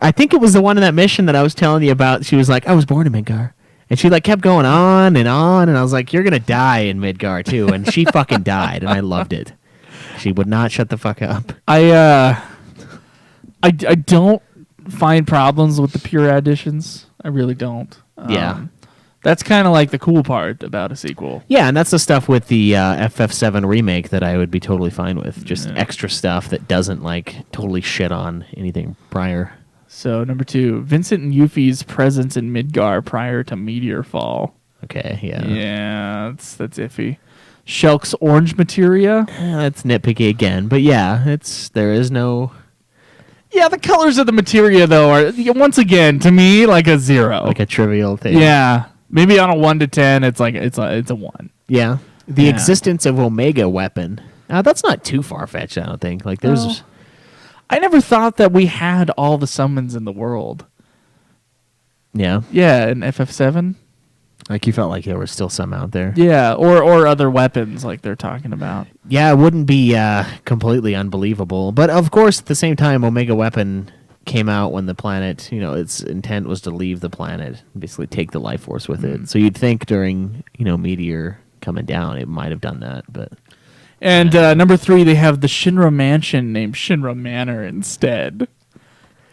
I think it was the one in that mission that I was telling you about. She was like, I was born in Midgar. And she kept going on, and I was like, you're going to die in Midgar, too. And she fucking died, and I loved it. She would not shut the fuck up. I don't find problems with the pure additions. I really don't. Yeah. That's kind of like the cool part about a sequel. Yeah, and that's the stuff with the FF7 remake that I would be totally fine with. Just extra stuff that doesn't totally shit on anything prior. So, number 2, Vincent and Yuffie's presence in Midgar prior to Meteor Fall. Okay, yeah. Yeah, that's iffy. Shulk's orange materia. That's nitpicky again, but yeah, there is no... Yeah, the colors of the materia, though, are, once again, to me, like a 0. Like a trivial thing. Yeah. Maybe on a 1 to 10, it's a 1. Yeah. The existence of Omega weapon. That's not too far-fetched, I don't think. There's... I never thought that we had all the summons in the world. Yeah. Yeah, in FF7. You felt like there were still some out there. Yeah, or other weapons like they're talking about. Yeah, it wouldn't be completely unbelievable. But, of course, at the same time, Omega Weapon came out when the planet, its intent was to leave the planet, basically take the life force with it. So you'd think during, Meteor coming down, it might have done that, but... And number 3, they have the Shinra Mansion named Shinra Manor instead.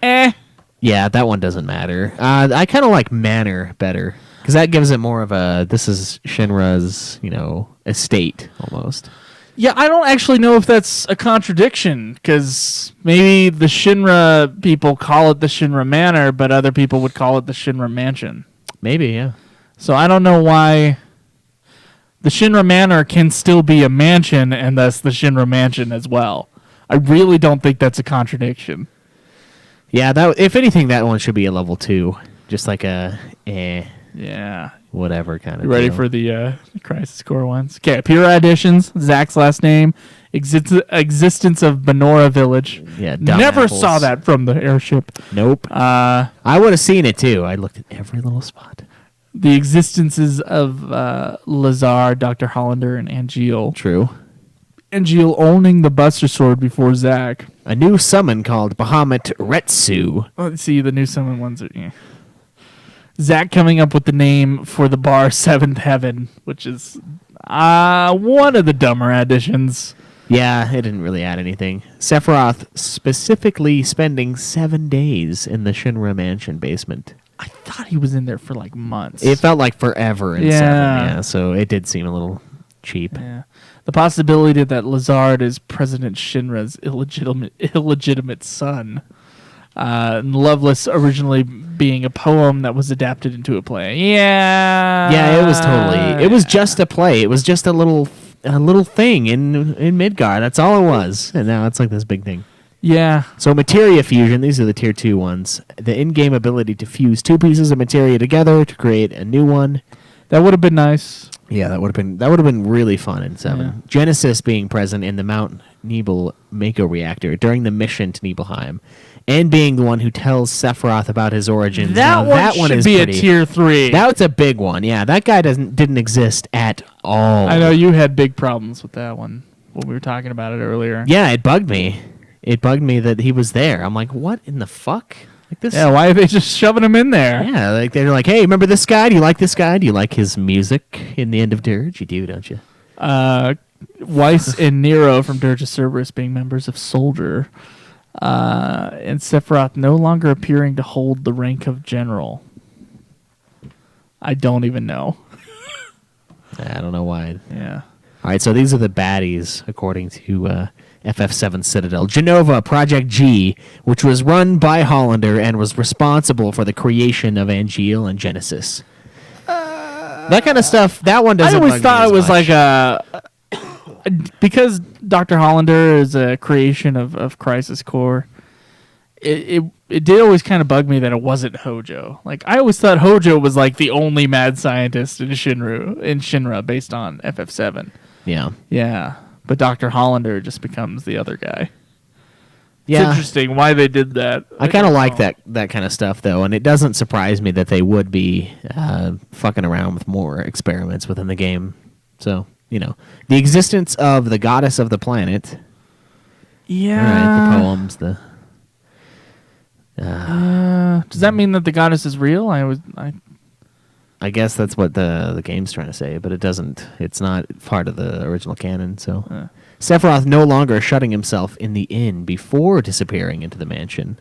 Yeah, that one doesn't matter. I kind of like Manor better, because that gives it more of a, this is Shinra's, estate, almost. Yeah, I don't actually know if that's a contradiction, because maybe the Shinra people call it the Shinra Manor, but other people would call it the Shinra Mansion. Maybe, yeah. So I don't know why the Shinra Manor can still be a mansion, and thus the Shinra Mansion as well. I really don't think that's a contradiction. Yeah, if anything, that one should be a level 2. Just like a Yeah. whatever kind of You ready deal. for the Crisis Core ones? Okay, pure additions. Zach's last name. Existence of Benora Village. Yeah, dumb Never apples. saw that from the airship. Nope. I would have seen it too. I looked at every little spot. The existences of Lazar, Dr. Hollander, and Angeal. True. Angeal owning the Buster Sword before Zach. A new summon called Bahamut Retsu. Let's see, the new summon ones are... Yeah. Zach coming up with the name for the bar Seventh Heaven, which is one of the dumber additions. Yeah, it didn't really add anything. Sephiroth specifically spending 7 days in the Shinra Mansion basement. I thought he was in there for like months. It felt like forever in Yeah. 7, yeah, so it did seem a little cheap. Yeah. The possibility that Lazard is President Shinra's illegitimate son. Loveless originally being a poem that was adapted into a play. Yeah. Yeah, it was totally. It was just a play. It was just a little thing in Midgar. That's all it was. And now it's like this big thing. Yeah. So materia fusion, these are the tier 2 ones. The in-game ability to fuse 2 pieces of materia together to create a new one. That would have been nice. Yeah, that would have been really fun in 7. Yeah. Genesis being present in the Mount Nebel Mako reactor during the mission to Nibelheim, and being the one who tells Sephiroth about his origins. That one should is be pretty, a tier 3. That's a big one. Yeah, that guy didn't exist at all. I know you had big problems with that one when we were talking about it earlier. Yeah, it bugged me. It bugged me that he was there. I'm like, what in the fuck? Like this? Yeah, why are they just shoving him in there? Yeah, like they're like, hey, remember this guy? Do you like this guy? Do you like his music in the end of Dirge? You do, don't you? Weiss and Nero from Dirge of Cerberus being members of Soldier. And Sephiroth no longer appearing to hold the rank of general. I don't even know. I don't know why. Yeah. All right, so these are the baddies, according to FF7 Citadel. Genova, Project G, which was run by Hollander and was responsible for the creation of Angeal and Genesis. That kind of stuff, that one doesn't I always bug me thought as it was much. like because Dr. Hollander is a creation of Crisis Core. It did always kind of bug me that it wasn't Hojo. Like I always thought Hojo was like the only mad scientist in Shinra based on FF7. Yeah. Yeah, but Dr. Hollander just becomes the other guy. It's Yeah. interesting why they did that. I kind of don't like know. that kind of stuff, though, and it doesn't surprise me that they would be fucking around with more experiments within the game. So, the existence of the goddess of the planet. Yeah. All right, the poems, Does that mean that the goddess is real? I guess that's what the game's trying to say, but it doesn't. It's not part of the original canon. So, Sephiroth no longer shutting himself in the inn before disappearing into the mansion.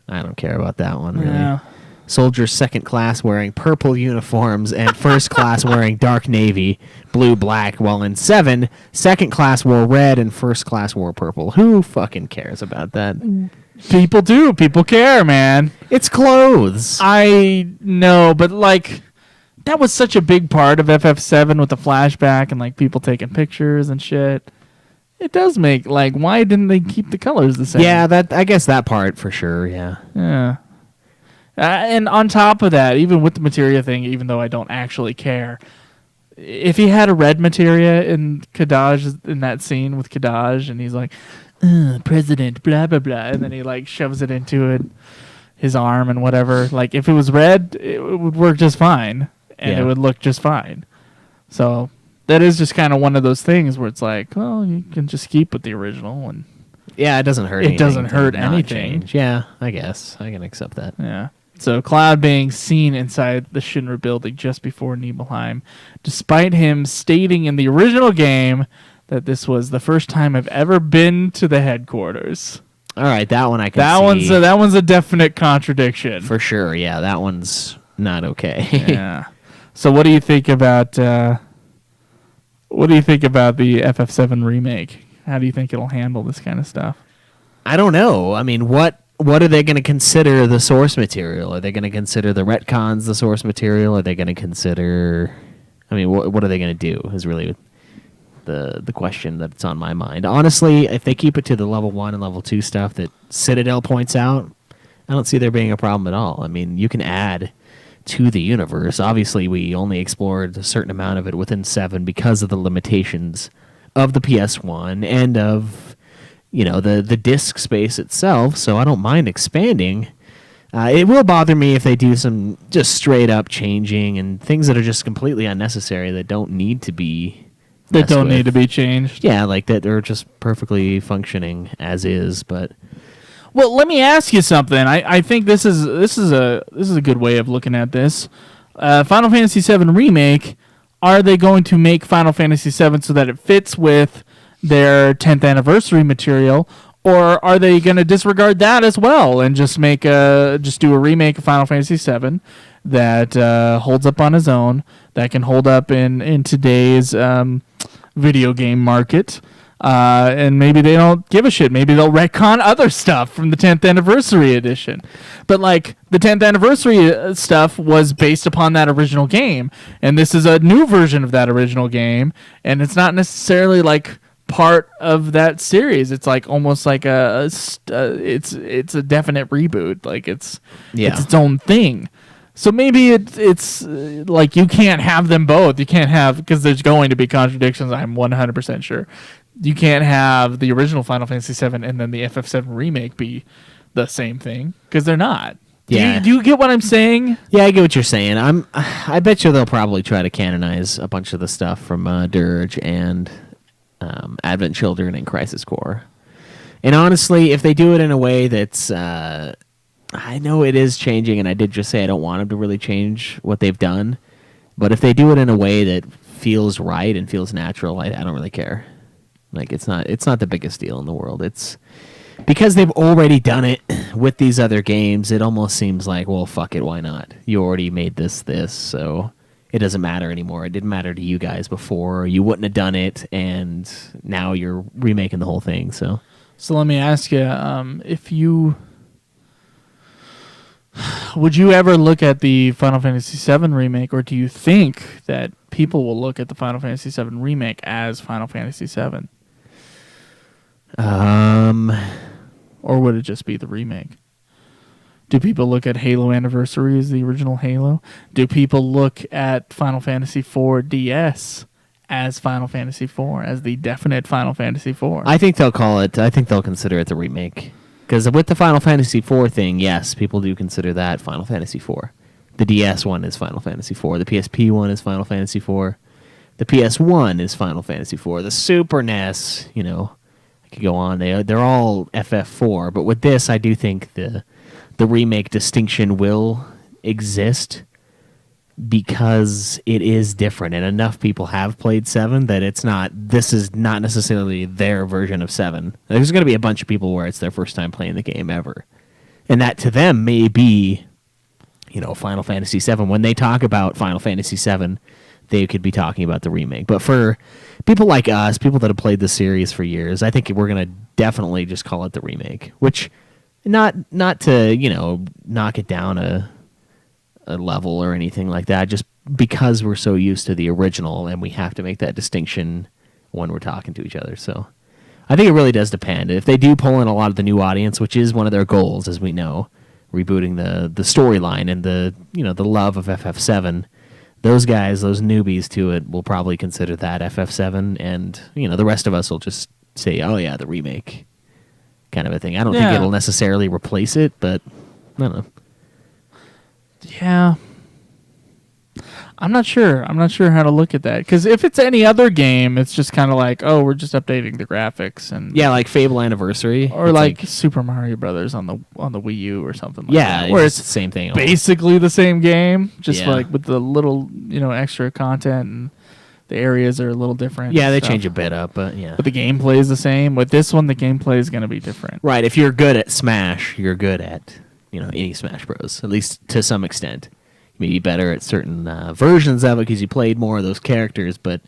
I don't care about that one really. Yeah. Soldiers second class wearing purple uniforms and first class wearing dark navy, blue, black, while in 7, second class wore red and first class wore purple. Who fucking cares about that? People do. People care, man. It's clothes. I know, but like that was such a big part of FF7 with the flashback and like people taking pictures and shit. It does make like why didn't they keep the colors the same? Yeah, I guess that part for sure, yeah. Yeah. And on top of that, even with the materia thing, even though I don't actually care, if he had a red materia in Kadaj in that scene with Kadaj, and he's like, President, blah blah blah, and then he like shoves it into his arm and whatever. Like if it was red, it would work just fine, and it would look just fine. So that is just kind of one of those things where it's like, well, you can just keep with the original, and yeah, it doesn't hurt. It doesn't hurt to not anything. change. Yeah, I guess I can accept that. yeah. So Cloud being seen inside the Shinra building just before Nibelheim, despite him stating in the original game that this was the first time I've ever been to the headquarters. All right, that one I can see. That one's a definite contradiction. For sure, yeah, that one's not okay. Yeah. So what do you think about the FF7 remake? How do you think it'll handle this kind of stuff? I don't know. I mean, what are they going to consider the source material? Are they going to consider the retcons the source material? Are they going to consider... I mean, what are they going to do is really the question that's on my mind. Honestly, if they keep it to the level 1 and level 2 stuff that Citadel points out, I don't see there being a problem at all. I mean, you can add to the universe. Obviously, we only explored a certain amount of it within 7 because of the limitations of the PS1 and of, the disk space itself, so I don't mind expanding. It will bother me if they do some just straight up changing and things that are just completely unnecessary that don't need to be need to be changed. Yeah, like that they're just perfectly functioning as is, but well, let me ask you something. I think this is a good way of looking at this. Final Fantasy VII Remake, are they going to make Final Fantasy VII so that it fits with their 10th anniversary material, or are they going to disregard that as well and just do a remake of Final Fantasy VII that holds up on its own, that can hold up in today's video game market? And maybe they don't give a shit. Maybe they'll retcon other stuff from the 10th anniversary edition. But like the 10th anniversary stuff was based upon that original game, and this is a new version of that original game, and it's not necessarily like part of that series. It's like almost like it's a definite reboot. Like it's its own thing. So maybe it's like you can't have them both. You can't have, because there's going to be contradictions. I'm 100% sure. You can't have the original Final Fantasy VII and then the FF7 remake be the same thing, because they're not. Yeah. Do you get what I'm saying? Yeah, I get what you're saying. I bet you they'll probably try to canonize a bunch of the stuff from Dirge and Advent Children and Crisis Core. And honestly, if they do it in a way that's I know it is changing, and I did just say I don't want them to really change what they've done, but if they do it in a way that feels right and feels natural, I don't really care. Like it's not the biggest deal in the world. It's because they've already done it with these other games. It almost seems like, well, fuck it, why not? You already made this, so it doesn't matter anymore. It didn't matter to you guys before. You wouldn't have done it, and now you're remaking the whole thing. So let me ask you, would you ever look at the Final Fantasy VII remake, or do you think that people will look at the Final Fantasy VII remake as Final Fantasy VII? Or would it just be the remake? Do people look at Halo Anniversary as the original Halo? Do people look at Final Fantasy IV DS as Final Fantasy IV, as the definite Final Fantasy IV? I think they'll consider it the remake. Because with the Final Fantasy IV thing, yes, people do consider that Final Fantasy IV. The DS one is Final Fantasy IV. The PSP one is Final Fantasy IV. The PS1 is Final Fantasy IV. The Super NES, I could go on. They're all FF4. But with this, I do think the remake distinction will exist because it is different, and enough people have played 7 that this is not necessarily their version of 7. There's going to be a bunch of people where it's their first time playing the game ever, and that to them may be, Final Fantasy 7. When they talk about Final Fantasy 7, they could be talking about the remake. But for people like us, people that have played the series for years, I think we're going to definitely just call it the remake, which not to, knock it down a level or anything like that, just because we're so used to the original and we have to make that distinction when we're talking to each other. So I think it really does depend. If they do pull in a lot of the new audience, which is one of their goals, as we know, rebooting the storyline and the love of FF7, those guys, those newbies to it, will probably consider that FF7, and the rest of us will just say, oh yeah, the remake kind of a thing. I don't think it'll necessarily replace it, but I don't know. Yeah. I'm not sure. I'm not sure how to look at that. Because if it's any other game, it's just kind of like, oh, we're just updating the graphics. And yeah, like Fable Anniversary. Or like Super Mario Brothers on the Wii U or something like that. Yeah, where it's the same thing. Basically the same game, just like with the little, extra content, and the areas are a little different. Yeah, they change a bit up, but yeah. But the gameplay is the same. With this one, the gameplay is going to be different. Right. If you're good at Smash, you're good at any Smash Bros, at least to some extent. You may be better at certain versions of it because you played more of those characters, but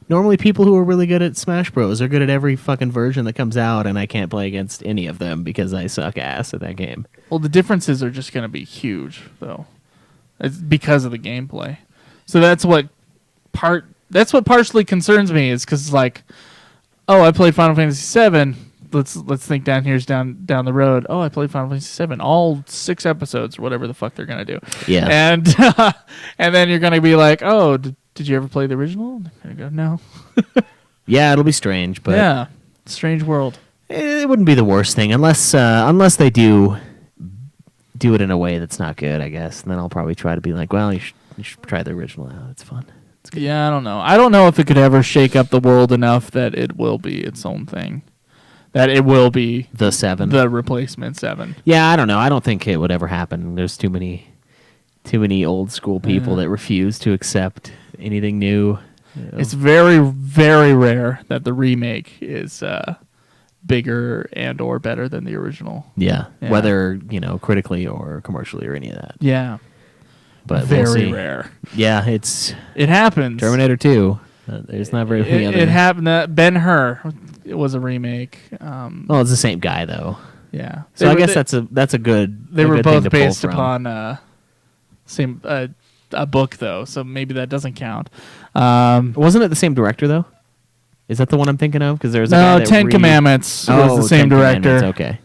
normally people who are really good at Smash Bros are good at every fucking version that comes out, and I can't play against any of them because I suck ass at that game. Well, the differences are just going to be huge, though. It's because of the gameplay. So that's what partially concerns me, is because, like, oh, I played Final Fantasy VII, let's think down the road. Oh, I played Final Fantasy VII, all 6 episodes or whatever the fuck they're gonna do. Yeah. And and then you're gonna be like, oh, did you ever play the original? And they're gonna go, no. Yeah, it'll be strange, but Yeah, strange world. it wouldn't be the worst thing unless they do it in a way that's not good, I guess. And then I'll probably try to be like, well, you should try the original out. It's fun. It's good. Yeah, I don't know. I don't know if it could ever shake up the world enough that it will be its own thing. That it will be The 7. the replacement 7. Yeah, I don't know. I don't think it would ever happen. There's too many old school people that refuse to accept anything new. You know? It's very, very rare that the remake is bigger and or better than the original. Yeah. Yeah. Whether, critically or commercially or any of that. Yeah. But Very we'll see. rare. Yeah, It happens. Terminator 2. There's not very many other. It happened that Ben-Hur it was a remake. Well, it's the same guy though. Yeah. So I guess that's a good. They a were good thing both to pull based from. upon same a book though, so maybe that doesn't count. Wasn't it the same director though? Is that the one I'm thinking of? Because there's a guy that Ten Commandments was the same 10 director. Commandments, okay.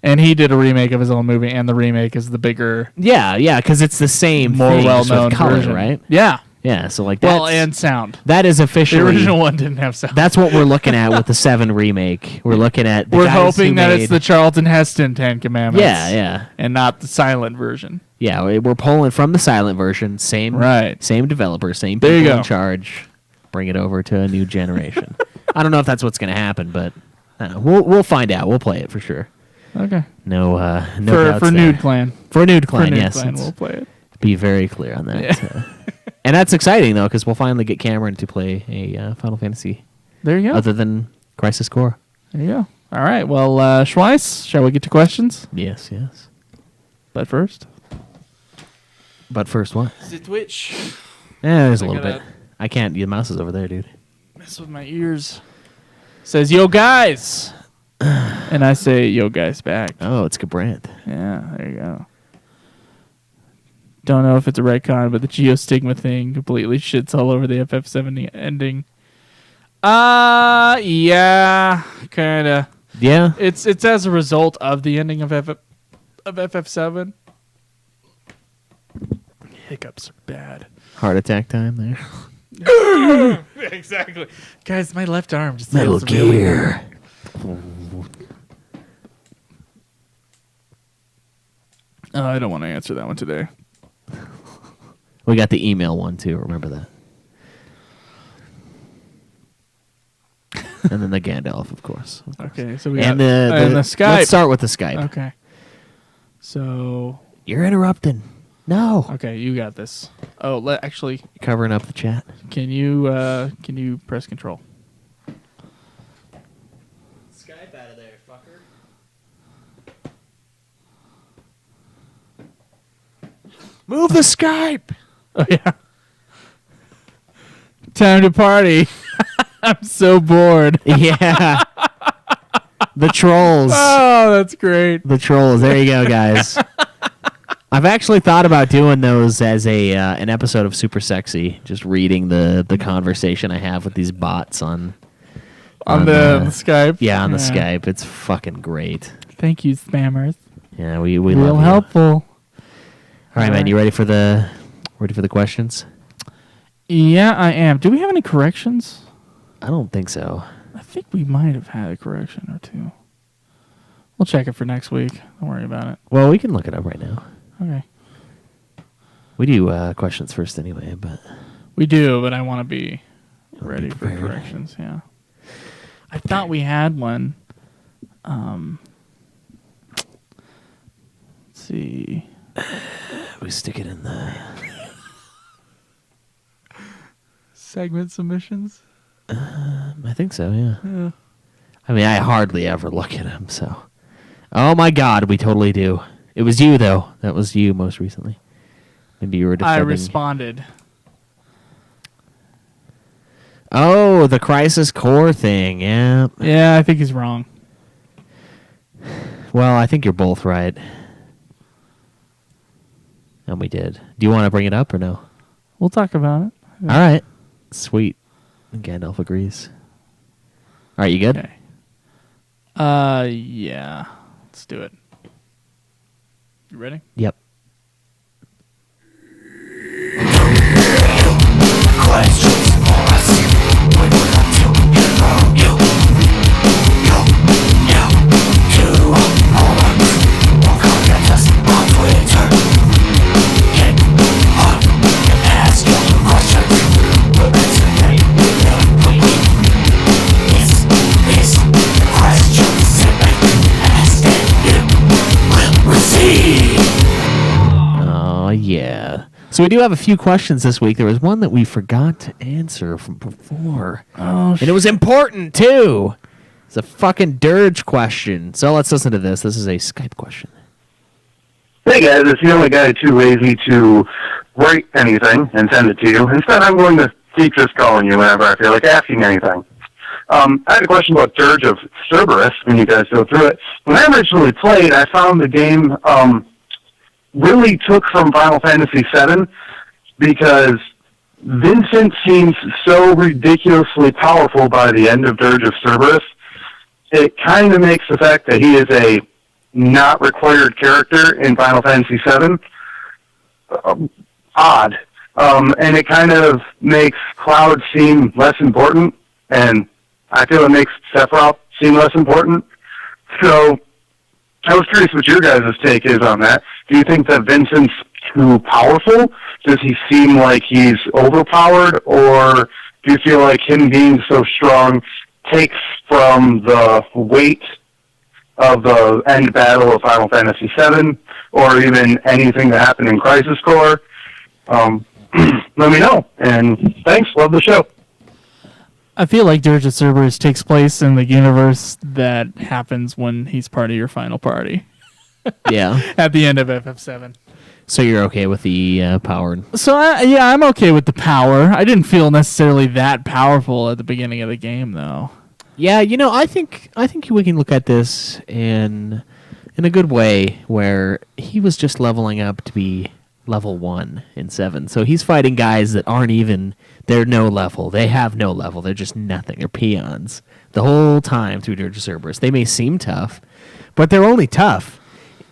And he did a remake of his own movie, and the remake is the bigger, Yeah, because it's the same, more thing, just with well-known color, version, right? Yeah. Yeah, so like that's, And sound. that is The officially original one didn't have sound. That's what we're looking at with the 7 remake. We're looking at. The We're guys hoping who that made, it's the Charlton Heston 10 Commandments. Yeah. And not the silent version. Yeah, we're pulling from the silent version. Same developer, same There you people go. in charge. Bring it over to a new generation. I don't know if that's what's going to happen, but I don't know. We'll find out. We'll play it for sure. Okay. No doubts For there. Nude Clan. For Nude For Clan, Nude yes. Clan, Let's we'll play it. be very clear on that. Yeah. And that's exciting though, because we'll finally get Cameron to play a Final Fantasy There you go. other than Crisis Core. There you go. All right. Well, Schweiss, shall we get to questions? Yes. But first. But first, what? The Twitch. Yeah, there's a I little gotta- bit. I can't. Your mouse is over there, dude. Mess with my ears. Says, yo, guys. And I say, yo, guys, back. Oh, it's Gabrant. Yeah, there you go. Don't know if it's a retcon, but the geostigma thing completely shits all over the FF7 ending. Yeah, kind of. Yeah. It's as a result of the ending of FF7. Hiccups are bad. Heart attack time there. Exactly. Guys, my left arm just Metal feels really Gear. Oh, I don't want to answer that one today. We got the email one too. Remember that. And then the Gandalf, of course. Okay, so we And got the Skype. Let's start with the Skype. Okay. So, You're interrupting. No. okay, you got this. Oh, actually, Covering up the chat. can you press control? Skype out of there, fucker. Move the Skype. Oh yeah. Time to party. I'm so bored. Yeah. The trolls. Oh, that's great. The trolls. There you go, guys. I've actually thought about doing those as an episode of Super Sexy, just reading the conversation I have with these bots on The Skype. Yeah, on the Skype. It's fucking great. Thank you, spammers. Yeah, we Real love you. helpful. All right, man. Alright. You ready for the questions? Yeah, I am. Do we have any corrections? I don't think so. I think we might have had a correction or two. We'll check it for next week. Don't worry about it. Well, we can look it up right now. Okay. We do questions first anyway, but We do, but I want to be ready for prepared. corrections. Yeah. I thought we had one. Let's see. we stick it in the. Segment submissions. I think so. Yeah. Yeah. I mean, I hardly ever look at them. So. Oh my God, we totally do. It was you though. That was you most recently. Maybe you were I defending. responded. Oh, the Crisis Core thing. Yeah. Yeah, I think he's wrong. Well, I think you're both right. And we did. Do you want to bring it up or no? We'll talk about it. All right. Sweet. Gandalf agrees. All right, you good? Okay. Yeah. Let's do it. You ready? Yep. Questions for us. We would like to hear from you. To moments. Or contact us on Twitter. Get on and ask your questions. We'll answer them without waiting. This is the question simply asked and you will receive. Oh, yeah. So we do have a few questions this week. There was one that we forgot to answer from before. Oh, and it was important, too. It's a fucking dirge question. So let's listen to this. This is a Skype question. Hey guys, it's the only guy too lazy to write anything and send it to you. Instead, I'm going to keep just calling you whenever I feel like asking anything. I had a question about Dirge of Cerberus when you guys go through it. When I originally played, I found the game really took from Final Fantasy VII because Vincent seems so ridiculously powerful by the end of Dirge of Cerberus. It kind of makes the fact that he is a not required character in Final Fantasy VII odd. And it kind of makes Cloud seem less important, and I feel it makes Sephiroth seem less important. So I was curious what your guys' take is on that. Do you think that Vincent's too powerful? Does he seem like he's overpowered? Or do you feel like him being so strong takes from the weight of the end battle of Final Fantasy VII, or even anything that happened in Crisis Core? Let me know. And thanks. Love the show. I feel like Dirge of Cerberus takes place in the universe that happens when he's part of your final party. Yeah. At the end of FF7. So you're okay with the power? So, I'm okay with the power. I didn't feel necessarily that powerful at the beginning of the game, though. Yeah, I think we can look at this in a good way, where he was just leveling up to be level 1 in 7. So he's fighting guys that aren't even, they're no level. They have no level. They're just nothing. They're peons. The whole time through Dirge of Cerberus. They may seem tough, but they're only tough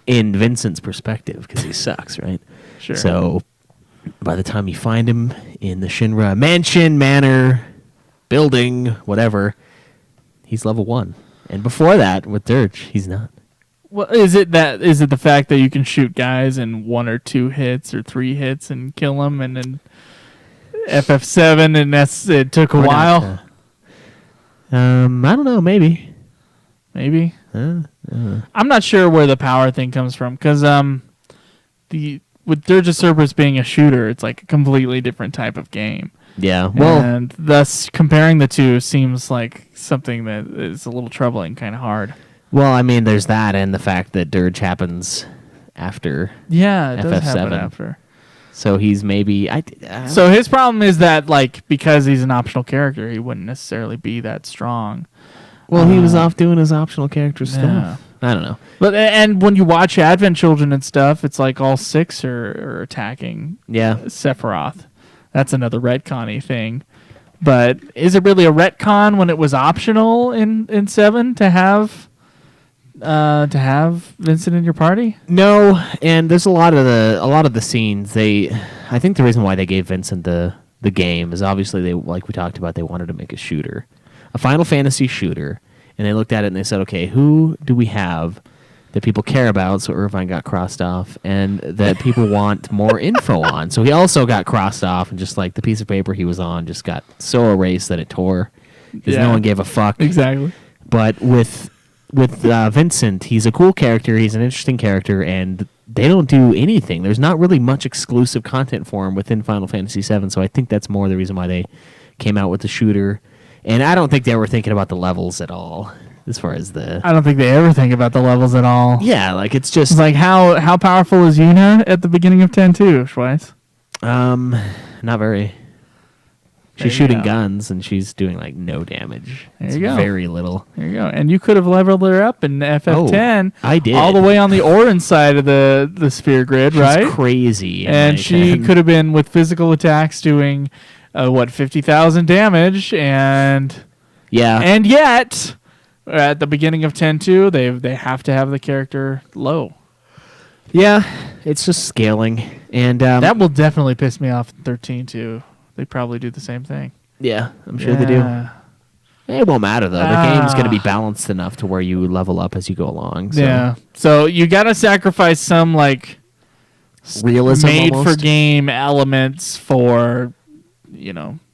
in Vincent's perspective because he sucks, right? Sure. So by the time you find him in the Shinra mansion, manor, building, whatever, he's level 1. And before that, with Dirge, he's not. Well, is it the fact that you can shoot guys in 1 or 2 hits or 3 hits and kill them, and then FF7 and it took a while? I don't know, maybe. I'm not sure where the power thing comes from, because with Dirge of Cerberus being a shooter, it's like a completely different type of game. Yeah, well, and thus comparing the two seems like something that is a little troubling, kind of hard. Well, I mean, there's that, and the fact that Dirge happens after. Yeah, it does FF7. happen after. So he's maybe. So his problem is that, like, because he's an optional character, he wouldn't necessarily be that strong. Well, he was off doing his optional character stuff. Yeah. I don't know. But and when you watch Advent Children and stuff, it's like all 6 are attacking. Yeah. Sephiroth. That's another retcon-y thing. But is it really a retcon when it was optional in 7 to have Vincent in your party? No, and there's a lot of the scenes. I think the reason why they gave Vincent the game is obviously they, like we talked about, they wanted to make a shooter, a Final Fantasy shooter, and they looked at it and they said, okay, who do we have that people care about? So Irvine got crossed off, and that people want more info on. So he also got crossed off, and just like the piece of paper he was on just got so erased that it tore because no one gave a fuck. Exactly. But with Vincent, he's a cool character. He's an interesting character, and they don't do anything. There's not really much exclusive content for him within Final Fantasy VII, so I think that's more the reason why they came out with the shooter. And I don't think they were thinking about the levels at all, as far as the... I don't think they ever think about the levels at all. Yeah, like it's just... It's like, how powerful is Yuna at the beginning of 10-2, Schweiss? Not very. There She's you shooting go. guns, and she's doing, like, no damage. There It's you go. very little. There you go. And you could have leveled her up in FF10. I did. All the way on the orange side of the sphere grid, She's right? crazy. And she could have been, with physical attacks, doing, 50,000 damage, and... Yeah. And yet, at the beginning of 10.2, they have to have the character low. Yeah, it's just scaling, and That will definitely piss me off in 13 too. They probably do the same thing. yeah, I'm sure they do. It won't matter though. The game's going to be balanced enough to where you level up as you go along. So. Yeah. So you got to sacrifice some like Realism made almost. for game elements for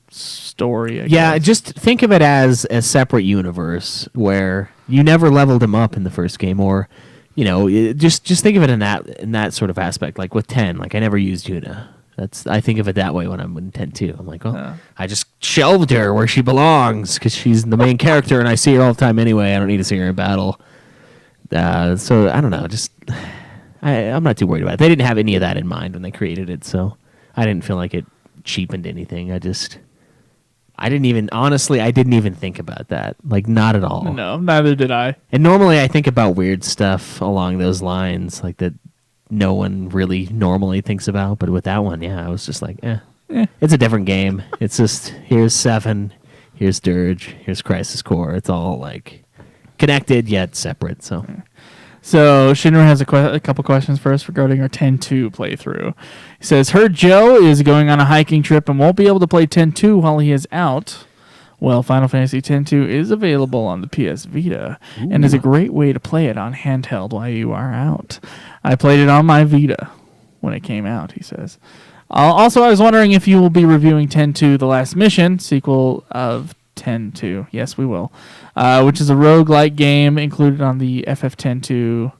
story. I Yeah, guess. just think of it as a separate universe where you never leveled him up in the first game, or just think of it in that sort of aspect. Like with 10, like I never used Yuna. I think of it that way when I'm in 10.2. I'm like, I just shelved her where she belongs because she's the main character and I see her all the time anyway. I don't need to see her in battle. So I don't know. Just I'm not too worried about it. They didn't have any of that in mind when they created it, so I didn't feel like it cheapened anything. I didn't even think about that. Like, not at all. No, neither did I. And normally I think about weird stuff along those lines, like that no one really normally thinks about. But with that one, I was just like, it's a different game. It's just, here's 7, here's Dirge, here's Crisis Core. It's all like connected yet separate. So Shinra has a couple questions for us regarding our 10.2 playthrough. He says, heard Joe is going on a hiking trip and won't be able to play 10.2 while he is out. Well, Final Fantasy X-2 is available on the PS Vita and is a great way to play it on handheld while you are out. I played it on my Vita when it came out, he says. Also, I was wondering if you will be reviewing 10.2 The Last Mission, sequel of 10.2. Yes, we will. Which is a roguelike game included on the FF10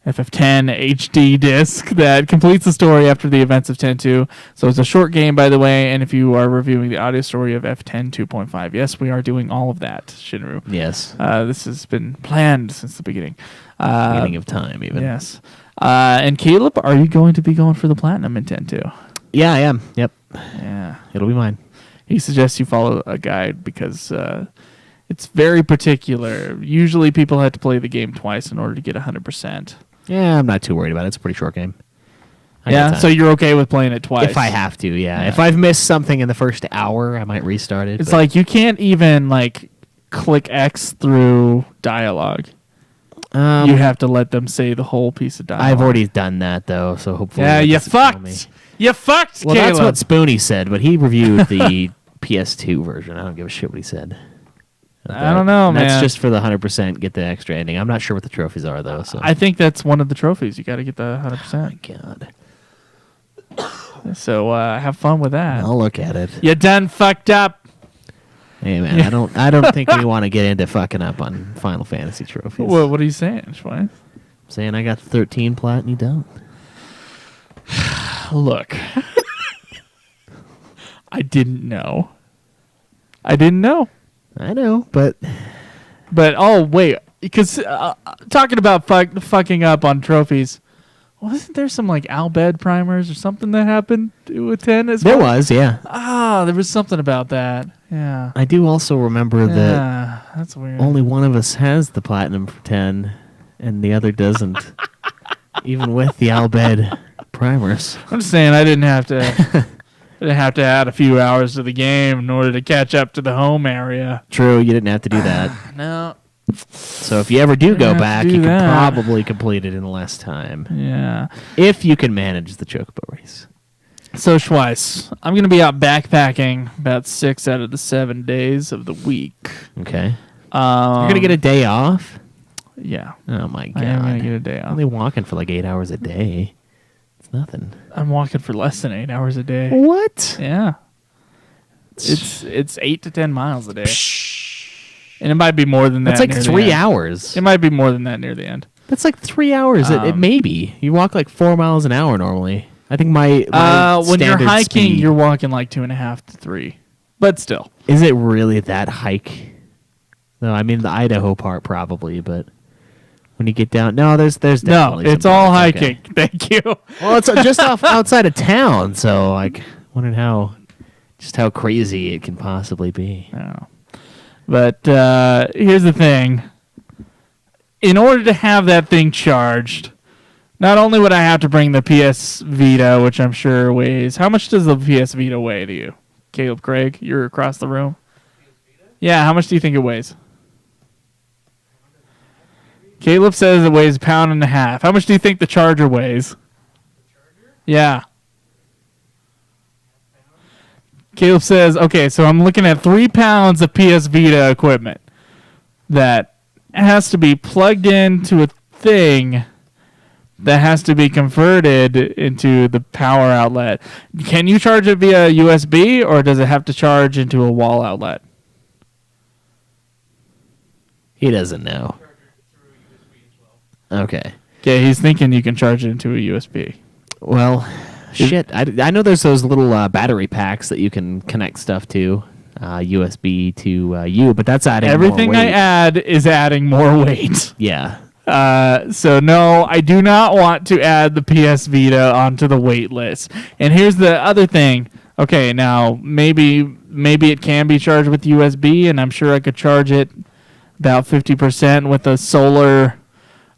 HD disc that completes the story after the events of 10.2. So it's a short game, by the way, and if you are reviewing the audio story of F10 2.5, yes, we are doing all of that, Shinru. yes, This has been planned since the beginning. beginning of time even. Yes. And Caleb, are you going to be going for the platinum in 10.2? Yeah, I am. Yep, Yeah. it'll be mine. He suggests you follow a guide because it's very particular. Usually people have to play the game twice in order to get 100%. Yeah, I'm not too worried about it. It's a pretty short game. I got time. So you're okay with playing it twice? If I have to, yeah. If I've missed something in the first hour, I might restart it. It's but- like you can't even like click X through dialogue. You have to let them say the whole piece of dialogue. I've already done that though, so hopefully. Yeah, that you doesn't kill me. fucked. You fucked, Well, Caleb. that's what Spoonie said, but he reviewed the PS2 version. I don't give a shit what he said. I don't know, man. That's just for the 100%. Get the extra ending. I'm not sure what the trophies are though. So I think that's one of the trophies. You got to get the 100%. God, So have fun with that. I'll look at it. You done fucked up. Hey man, I don't think we want to get into fucking up on Final Fantasy trophies. What are you saying, Schwein? I'm saying I got 13 plat and you don't. Look. I didn't know. I know, but oh wait, because talking about fucking up on trophies, wasn't there some like Albed primers or something that happened with 10 as there well? was, yeah. There was something about that. Yeah. I do also remember that Yeah, that's weird. only one of us has the platinum for 10, and the other doesn't, even with the Albed primers. I'm just saying I didn't have to. I didn't have to add a few hours to the game in order to catch up to the home area. True, you didn't have to do that. No. So if you ever do go have to back, do you that. can probably complete it in less time. Yeah. If you can manage the Chocobo race. So Schweiss, I'm going to be out backpacking about 6 out of the 7 days of the week. Okay. You're going to get a day off? Yeah. Oh, my God. I am going to get a day off. Only walking for like 8 hours a day. It's nothing. I'm walking for less than 8 hours a day. What? Yeah. It's 8 to 10 miles a day. And it might be more than that. That's like near the 3 end. hours. It might be more than that near the end. That's like 3 hours. It may be. You walk like 4 miles an hour normally. I think my when you're standard hiking, speed- you're walking like 2.5 to 3. But still. Is it really that hike? No, I mean the Idaho part probably, but when you get down, no, there's No, definitely it's some all parts, okay. hiking. Thank you. Well, it's just outside of town, so like wondering how crazy it can possibly be. No. But here's the thing. In order to have that thing charged, not only would I have to bring the PS Vita, which I'm sure weighs... How much does the PS Vita weigh to you? Caleb Craig, you're across the room. Yeah, how much do you think it weighs? Caleb says it weighs 1.5 pounds. How much do you think the charger weighs? Yeah. Caleb says, okay, so I'm looking at 3 pounds of PS Vita equipment that has to be plugged into a thing that has to be converted into the power outlet. Can you charge it via USB, or does it have to charge into a wall outlet? He doesn't know. Okay. Okay, he's thinking you can charge it into a USB. Well, shit. I know there's those little battery packs that you can connect stuff to, USB to U, but that's adding Everything more weight. I add is adding more weight. Yeah. So no, I do not want to add the PS Vita onto the wait list. And here's the other thing. Okay, now maybe it can be charged with USB, and I'm sure I could charge it about 50% with a solar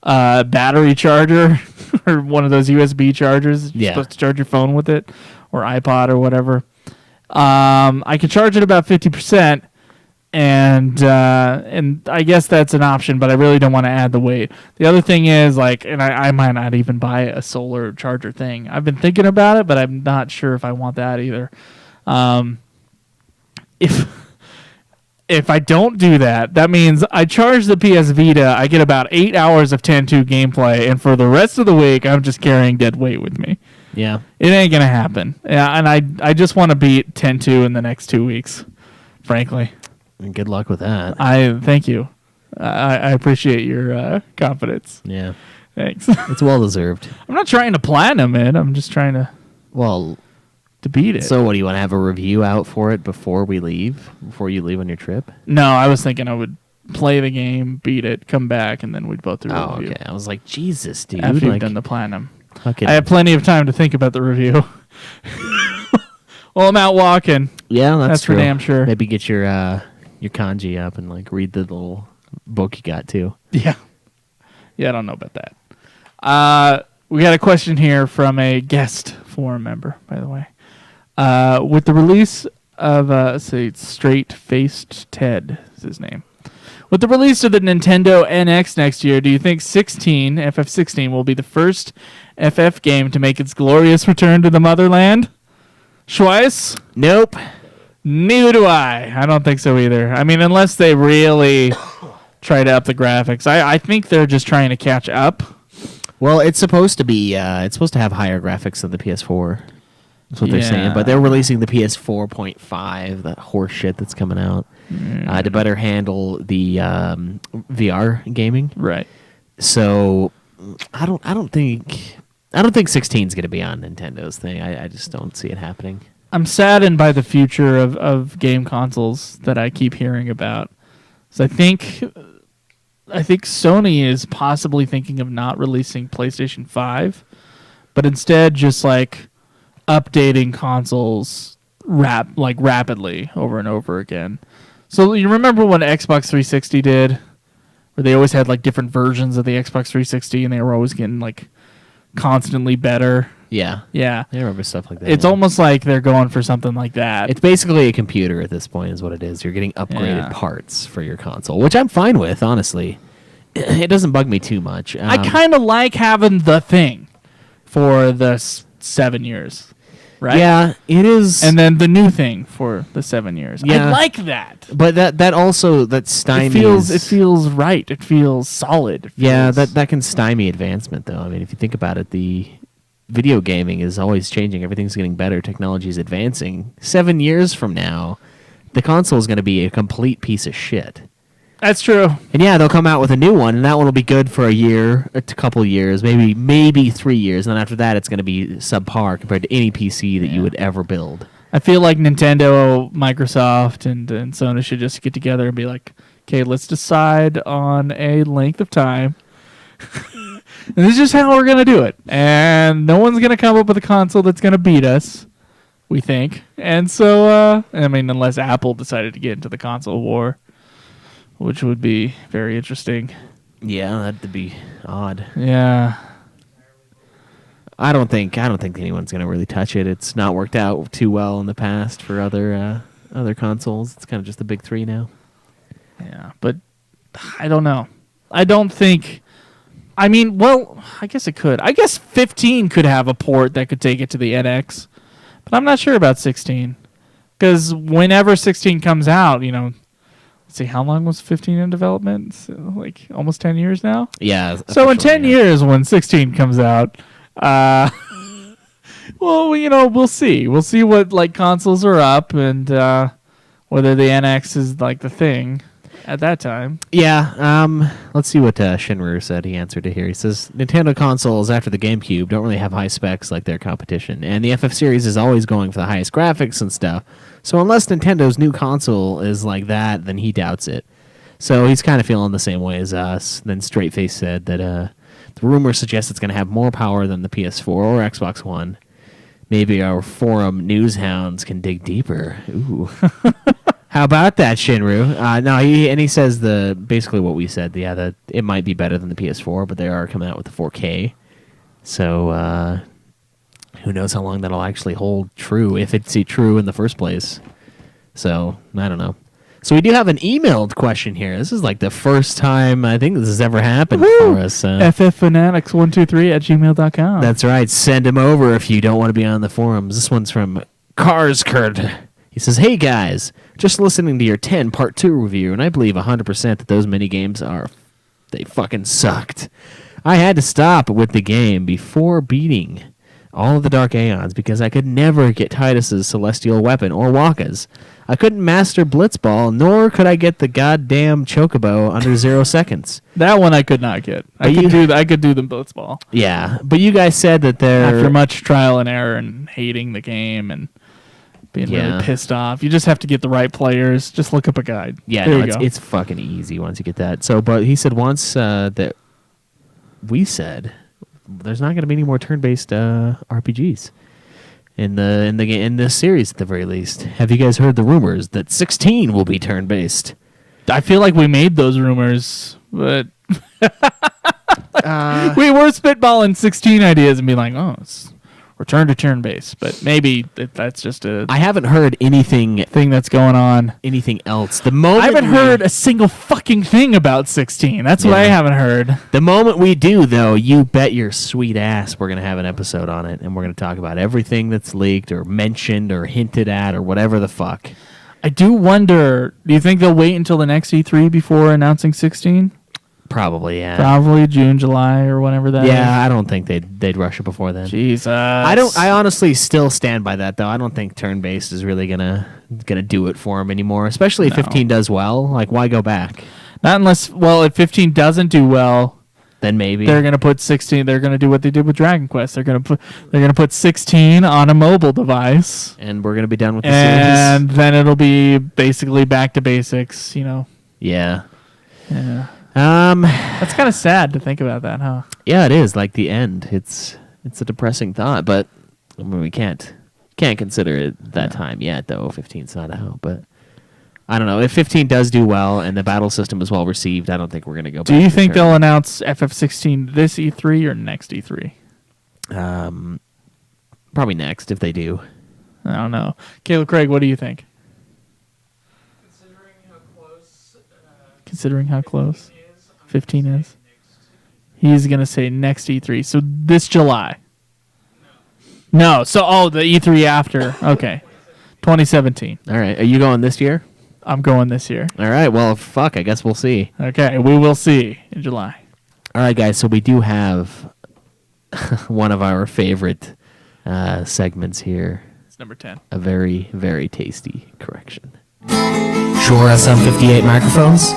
battery charger or one of those USB chargers. You're supposed to charge your phone with it or iPod or whatever. I could charge it about 50%. And I guess that's an option, but I really don't want to add the weight. The other thing is, like, and I might not even buy a solar charger thing. I've been thinking about it, but I'm not sure if I want that either. If I don't do that, that means I charge the PS Vita, I get about 8 hours of 10-2 gameplay, and for the rest of the week, I'm just carrying dead weight with me. Yeah. It ain't going to happen. Yeah, and I just want to beat 10-2 in the next 2 weeks, frankly. And good luck with that. I thank you. I appreciate your confidence. Yeah. Thanks. It's well deserved. I'm not trying to platinum it. I'm just trying to beat it. So what, do you want to have a review out for it before we leave? Before you leave on your trip? No, I was thinking I would play the game, beat it, come back, and then we'd both do a review. Okay. I was like, Jesus, dude. After you've like, done the platinum. fucking- I have plenty of time to think about the review. Well, I'm out walking. Yeah, that's for true. damn sure. Maybe get your kanji up and like read the little book you got too. Yeah. Yeah, I don't know about that. We got a question here from a guest forum member, by the way. With the release of, Straight-Faced Ted is his name. With the release of the Nintendo NX next year, do you think FF16 will be the first FF game to make its glorious return to the motherland? Schweiss? Nope. Neither do I. I don't think so either. I mean, unless they really try to up the graphics. I think they're just trying to catch up. Well, it's supposed to be. It's supposed to have higher graphics than the PS4. That's what they're saying. Yeah. But they're releasing the PS4.5, that horse shit that's coming out, to better handle the VR gaming. Right. So I don't think 16 is going to be on Nintendo's thing. I just don't see it happening. I'm saddened by the future of game consoles that I keep hearing about. So I think Sony is possibly thinking of not releasing PlayStation 5, but instead just like updating consoles rapidly over and over again. So you remember when Xbox 360 did, where they always had like different versions of the Xbox 360 and they were always getting like constantly better. Yeah. Yeah. I remember stuff like that. It's almost like they're going for something like that. It's basically a computer at this point is what it is. You're getting upgraded Yeah. parts for your console, which I'm fine with, honestly. It doesn't bug me too much. I kind of like having the thing for the 7 years, right? Yeah, it is. And then the new thing for the 7 years. Yeah. I like that. But that also that stymies. It feels right. It feels solid. It Yeah, feels- that can stymie advancement, though. I mean, if you think about it, the video gaming is always changing. Everything's getting better. Technology is advancing. 7 years from now, the console is going to be a complete piece of shit. That's true. And yeah, they'll come out with a new one, and that one will be good for a year, a couple years, maybe 3 years. And then after that, it's going to be subpar compared to any PC that you would ever build. I feel like Nintendo, Microsoft, and Sony should just get together and be like, okay, let's decide on a length of time. And this is just how we're going to do it. And no one's going to come up with a console that's going to beat us, we think. And so, I mean, unless Apple decided to get into the console war, which would be very interesting. Yeah, that'd be odd. Yeah. I don't think anyone's gonna really touch it. It's not worked out too well in the past for other consoles. It's kind of just the big three now. Yeah, but I don't know. I don't think I mean, well, I guess it could. I guess 15 could have a port that could take it to the NX, but I'm not sure about 16. Because whenever 16 comes out, let's see, how long was 15 in development? So, like almost 10 years now? Yeah. So in 10 years when 16 comes out, well, we'll see. We'll see what like consoles are up and whether the NX is like the thing at that time. Yeah. Let's see what Shinru said. He answered it here. He says Nintendo consoles after the GameCube don't really have high specs like their competition, and the FF series is always going for the highest graphics and stuff. So unless Nintendo's new console is like that, then he doubts it. So he's kind of feeling the same way as us. Then Straightface said that the rumor suggests it's going to have more power than the PS4 or Xbox One. Maybe our forum news hounds can dig deeper. Ooh. How about that, Shinru? No, he says basically what we said. Yeah, that it might be better than the PS4, but they are coming out with the 4K. So who knows how long that'll actually hold true, if it's true in the first place. So I don't know. So we do have an emailed question here. This is like the first time I think this has ever happened for us. FFfanatics123@gmail.com. That's right. Send them over if you don't want to be on the forums. This one's from Cars Kurt. He says, "Hey guys, just listening to your 10 Part 2 review, and I believe 100% that those minigames they fucking sucked. I had to stop with the game before beating all of the Dark Aeons because I could never get Titus's Celestial Weapon or Waka's. I couldn't master Blitzball, nor could I get the goddamn Chocobo under 0 seconds. That one I could not get. I could do the Blitzball. Yeah, but you guys said that After much trial and error and hating the game and being really pissed off. You just have to get the right players. Just look up a guide. Yeah, there it's fucking easy once you get that. So, but he said once that we said there's not going to be any more turn-based RPGs in this series at the very least. Have you guys heard the rumors that 16 will be turn-based? I feel like we made those rumors, but we were spitballing 16 ideas and be like, oh, it's return to turn-based. But maybe that's just I haven't heard anything that's going on. Anything else? The moment I haven't heard a single fucking thing about 16. That's what I haven't heard. The moment we do, though, you bet your sweet ass we're going to have an episode on it, and we're going to talk about everything that's leaked or mentioned or hinted at or whatever the fuck. I do wonder, do you think they'll wait until the next E3 before announcing 16? Probably, yeah. Probably June, July, or whenever that is. Yeah, I don't think they'd rush it before then. Jesus. I honestly still stand by that, though. I don't think turn-based is really gonna do it for him anymore, especially if 15 does well. Like, why go back? Not unless, if 15 doesn't do well, then maybe they're gonna put 16. They're gonna do what they did with Dragon Quest. They're gonna put 16 on a mobile device, and we're gonna be done with the series. And then it'll be basically back to basics. Yeah. Yeah. That's That's kind of sad to think about that, huh? Yeah, it is. Like the end. It's a depressing thought, but I mean, we can't consider it that time yet, though. 15's not out, but I don't know. If 15 does do well and the battle system is well received, I don't think we're gonna go. Do you think they'll announce FF16 this E3 or next E3? Probably next if they do. I don't know. Caleb Craig, what do you think? Considering how close 15 is. He's going to say next E3. So this July. No. So, the E3 after. Okay. 2017. All right. Are you going this year? I'm going this year. All right. Well, fuck. I guess we'll see. Okay. We will see in July. All right, guys. So we do have one of our favorite segments here. It's number 10. A very, very tasty correction. Shure SM58 microphones,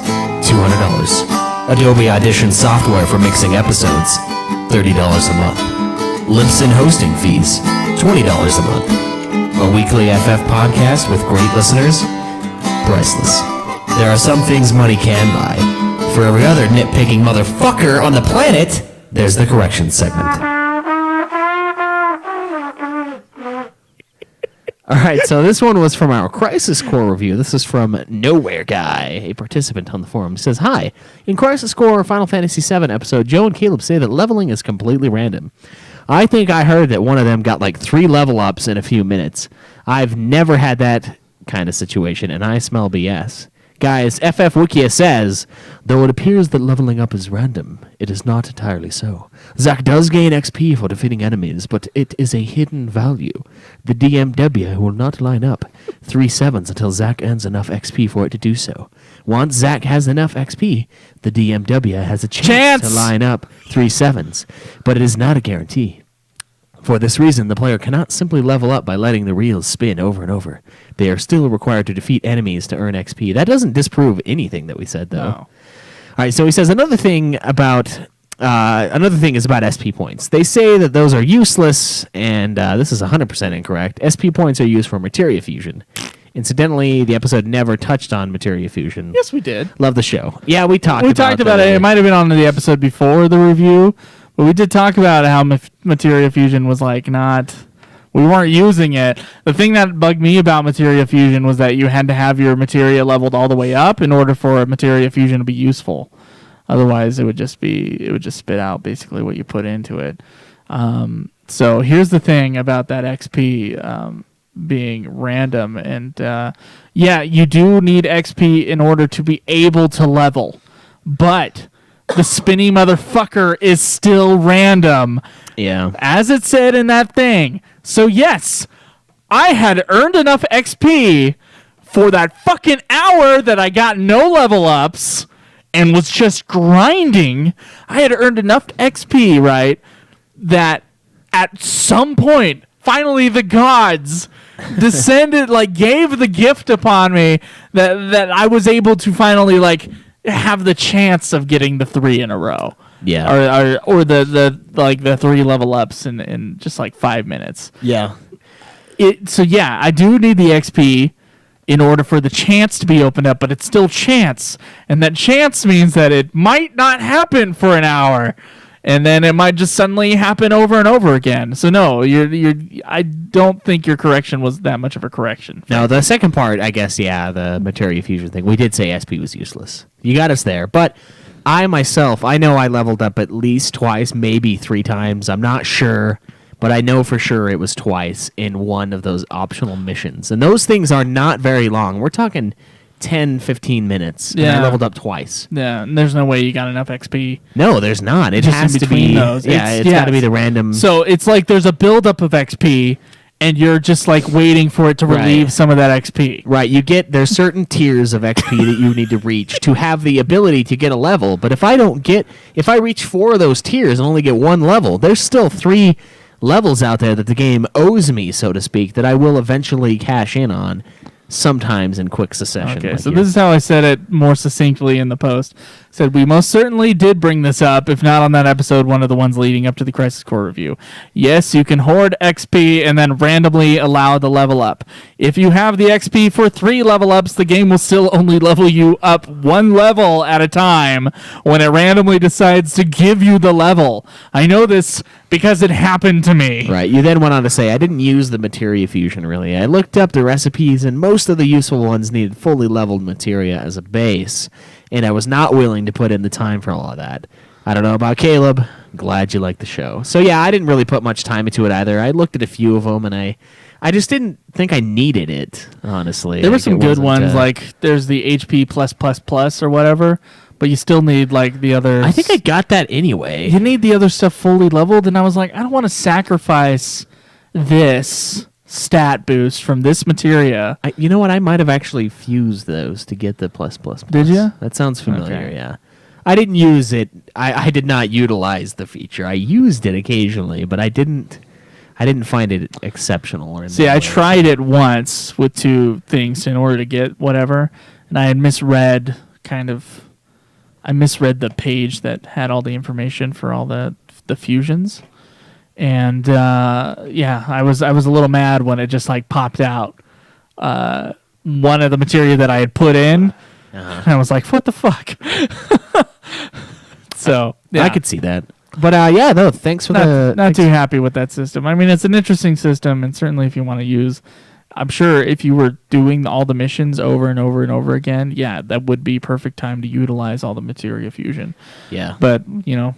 $200. Adobe Audition software for mixing episodes, $30 a month. Libsyn hosting fees, $20 a month. A weekly FF podcast with great listeners, priceless. There are some things money can buy. For every other nitpicking motherfucker on the planet, there's the correction segment. All right, so this one was from our Crisis Core review. This is from Nowhere Guy, a participant on the forum. He says, "Hi, in Crisis Core Final Fantasy VII episode, Joe and Caleb say that leveling is completely random. I think I heard that one of them got like 3 level ups in a few minutes. I've never had that kind of situation, and I smell BS. Guys, FF Wikia says, though it appears that leveling up is random, it is not entirely so. Zack does gain XP for defeating enemies, but it is a hidden value. The DMW will not line up 3 7s until Zack earns enough XP for it to do so. Once Zack has enough XP, the DMW has a chance to line up 3 7s, but it is not a guarantee. For this reason, the player cannot simply level up by letting the reels spin over and over. They are still required to defeat enemies to earn XP. That doesn't disprove anything that we said, though. No. All right, so he says another thing is about SP points. They say that those are useless, and this is 100% incorrect. SP points are used for materia fusion. Incidentally, the episode never touched on materia fusion. Yes, we did. Love the show. Yeah, we talked about it. It might have been on the episode before the review, but we did talk about how materia fusion was like not... We weren't using it. The thing that bugged me about materia fusion was that you had to have your materia leveled all the way up in order for materia fusion to be useful. Otherwise, it would just spit out basically what you put into it. So here's the thing about that XP being random, and yeah, you do need XP in order to be able to level, but the spinny motherfucker is still random. Yeah, as it said in that thing. So yes, I had earned enough XP for that fucking hour that I got no level ups and was just grinding. I had earned enough XP, right, that at some point, finally the gods descended, like gave the gift upon me that I was able to finally like have the chance of getting the 3 in a row. Yeah. Or the 3 level ups in just like 5 minutes. Yeah. So yeah, I do need the XP in order for the chance to be opened up, but it's still chance. And that chance means that it might not happen for an hour. And then it might just suddenly happen over and over again. So no, I don't think your correction was that much of a correction. No, the second part, I guess, yeah, the materia fusion thing. We did say SP was useless. You got us there. But I myself, I know I leveled up at least twice, maybe 3 times. I'm not sure, but I know for sure it was twice in one of those optional missions. And those things are not very long. We're talking 10, 15 minutes. Yeah. And I leveled up twice. Yeah, and there's no way you got enough XP. No, there's not. It just has in to between be. Those. Yeah, it's got to be the random. So it's like there's a buildup of XP, and you're just like waiting for it to relieve some of that XP. Right. There's certain tiers of XP that you need to reach to have the ability to get a level. But if I reach 4 of those tiers and only get 1 level, there's still 3 levels out there that the game owes me, so to speak, that I will eventually cash in on. Sometimes in quick succession. Okay, so this is how I said it more succinctly in the post. Said, we most certainly did bring this up, if not on that episode, one of the ones leading up to the Crisis Core review. Yes, you can hoard XP and then randomly allow the level up. If you have the XP for 3 level ups, the game will still only level you up 1 level at a time when it randomly decides to give you the level. I know this because it happened to me. Right. You then went on to say, I didn't use the materia fusion, really. I looked up the recipes, and most of the useful ones needed fully leveled materia as a base, and I was not willing to put in the time for all of that. I don't know about Caleb. Glad you like the show. So yeah, I didn't really put much time into it either. I looked at a few of them, and I just didn't think I needed it, honestly. There were some good ones, like there's the HP+++ or whatever, but you still need like the other... I think I got that anyway. You need the other stuff fully leveled, and I was like, I don't want to sacrifice this stat boost from this materia. You know what? I might have actually fused those to get the +++. Did you? That sounds familiar, Okay. yeah. I didn't use it. I did not utilize the feature. I used it occasionally, but I didn't find it exceptional. Or See, I tried it once with 2 things in order to get whatever, and I had misread the page that had all the information for all the fusions. And yeah, I was a little mad when it just like popped out one of the material that I had put in. And I was like, what the fuck? So yeah. I could see that. But yeah, no, thanks for not too happy with that system. I mean, it's an interesting system, and certainly if you want to use, I'm sure if you were doing all the missions over and over and over again, yeah, that would be perfect time to utilize all the materia fusion. Yeah. But,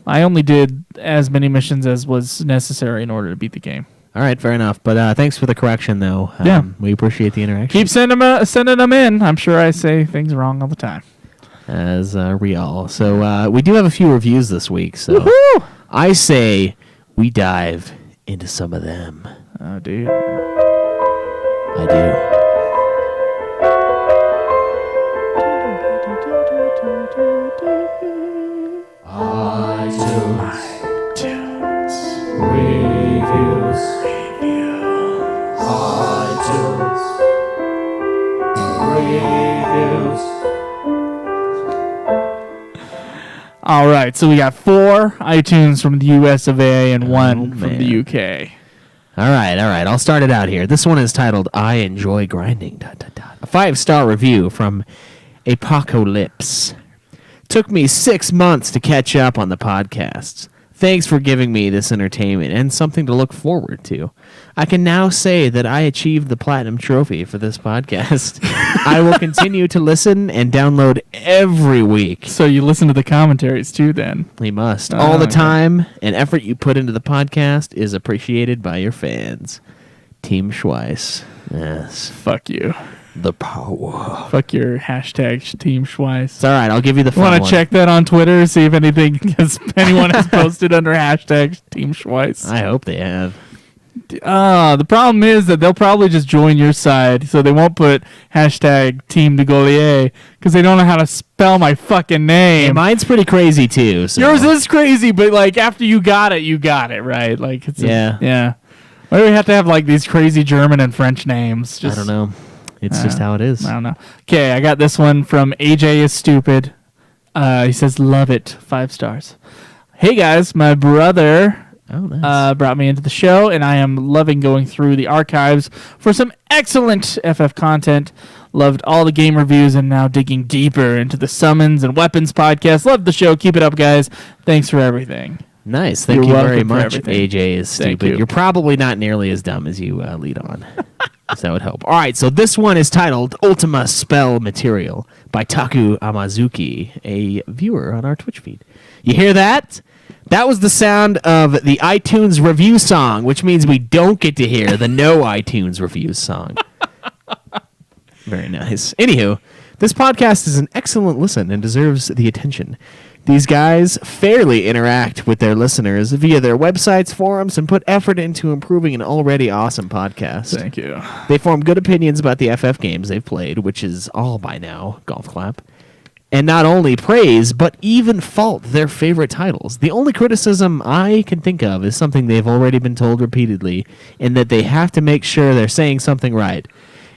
I only did as many missions as was necessary in order to beat the game. All right, fair enough. But thanks for the correction, though. Yeah. We appreciate the interaction. Keep sending them in. I'm sure I say things wrong all the time. as Rial. So we do have a few reviews this week. So Woohoo! I say we dive into some of them. Oh, dude. I do. All right, so we got 4 iTunes from the US of A and 1 from the UK. All right. I'll start it out here. This one is titled "I Enjoy Grinding." ... A 5-star review from Apocalypse. Took me 6 months to catch up on the podcasts. Thanks for giving me this entertainment and something to look forward to. I can now say that I achieved the Platinum Trophy for this podcast. I will continue to listen and download every week. So you listen to the commentaries too, then? We must. Oh, All the okay. time and effort you put into the podcast is appreciated by your fans. Team Schweiss. Yes. Fuck you. The power. Fuck your hashtag Team Schweiss. It's all right. I'll give you the You fun want to one. check that on Twitter, see if anyone has posted under hashtag Team Schweiss? I hope they have. The problem is that they'll probably just join your side, so they won't put hashtag Team de Gaulier because they don't know how to spell my fucking And name. mine's pretty crazy too. So. Yours is crazy, but like after you got it, right? Like it's yeah. Why do we have to have like these crazy German and French names? I don't know. It's just how it is. I don't know. Okay, I got this one from AJ is Stupid. He says, love it. 5 stars. Hey guys, my brother Oh, nice. brought me into the show, and I am loving going through the archives for some excellent FF content. Loved all the game reviews and now digging deeper into the Summons and Weapons podcast. Love the show. Keep it up, guys. Thanks for everything. Nice. Thank You're you very welcome for much. everything. AJ is Thank stupid. you. You're probably not nearly as dumb as you lead on. So that would help. All right, so this one is titled Ultima Spell Material by Taku Amazuki, a viewer on our Twitch feed. You hear that? That was the sound of the iTunes review song, which means we don't get to hear the no iTunes reviews song. Very nice. Anywho, this podcast is an excellent listen and deserves the attention. These guys fairly interact with their listeners via their websites, forums, and put effort into improving an already awesome podcast. Thank you. They form good opinions about the FF games they've played, which is all by now, golf clap. And not only praise, but even fault their favorite titles. The only criticism I can think of is something they've already been told repeatedly, in that they have to make sure they're saying something right.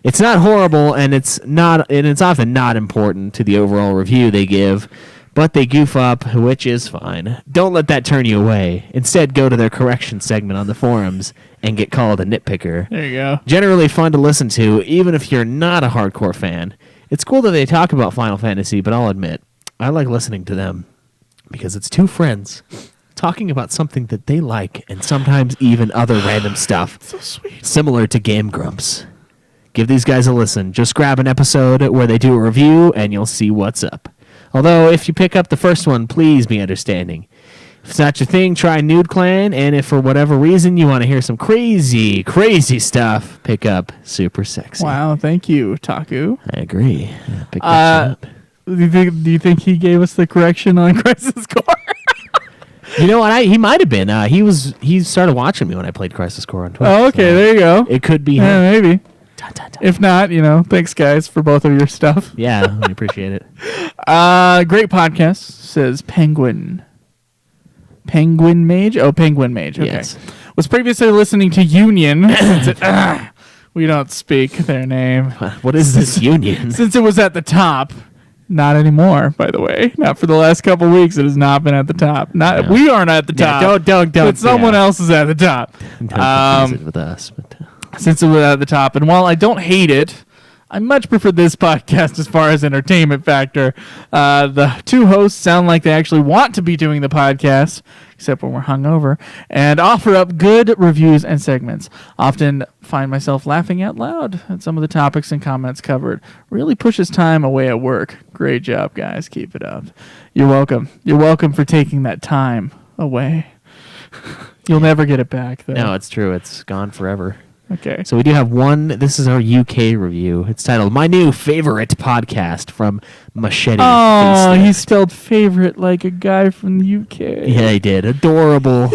It's not horrible, and it's often not important to the overall review they give, but they goof up, which is fine. Don't let that turn you away. Instead, go to their correction segment on the forums and get called a nitpicker. There you go. Generally fun to listen to, even if you're not a hardcore fan. It's cool that they talk about Final Fantasy, but I'll admit, I like listening to them because it's two friends talking about something that they like and sometimes even other random stuff. So sweet. Similar to Game Grumps. Give these guys a listen. Just grab an episode where they do a review and you'll see what's up. Although, if you pick up the first one, please be understanding. If it's not your thing, try Nude Clan, and if for whatever reason you want to hear some crazy, crazy stuff, pick up Super Sexy. Wow, thank you, Taku. I agree. Yeah, pick that shit up. Do you think he gave us the correction on Crisis Core? You know what? He might have been. He started watching me when I played Crisis Core on Twitch. Oh, okay, so there you go. it could be him. Yeah, maybe. Dun, dun, dun. If not, thanks guys for both of your stuff. Yeah, we appreciate it. Great podcast, says Penguin Mage. Oh, Penguin Mage. Okay. Yes. Was previously listening to Union. We don't speak their name. What is this union? Since it was at the top. Not anymore, by the way. Not for the last couple weeks. It has not been at the top. Not No. We aren't at the Yeah, top. don't. But someone yeah. else is at the top. Don't confuse it with us. But, Since it was at the top. And while I don't hate it, I much prefer this podcast as far as entertainment factor. The two hosts sound like they actually want to be doing the podcast, except when we're hungover, and offer up good reviews and segments. Often find myself laughing out loud at some of the topics and comments covered. Really pushes time away at work. Great job, guys. Keep it up. You're welcome. You're welcome for taking that time away. You'll never get it back, though. no, it's true. It's gone forever. Okay. So we do have one. This is our UK review. It's titled "My New Favorite Podcast" from Machete. Oh, Facelift. he spelled favorite like a guy from the UK. Yeah, he did. Adorable.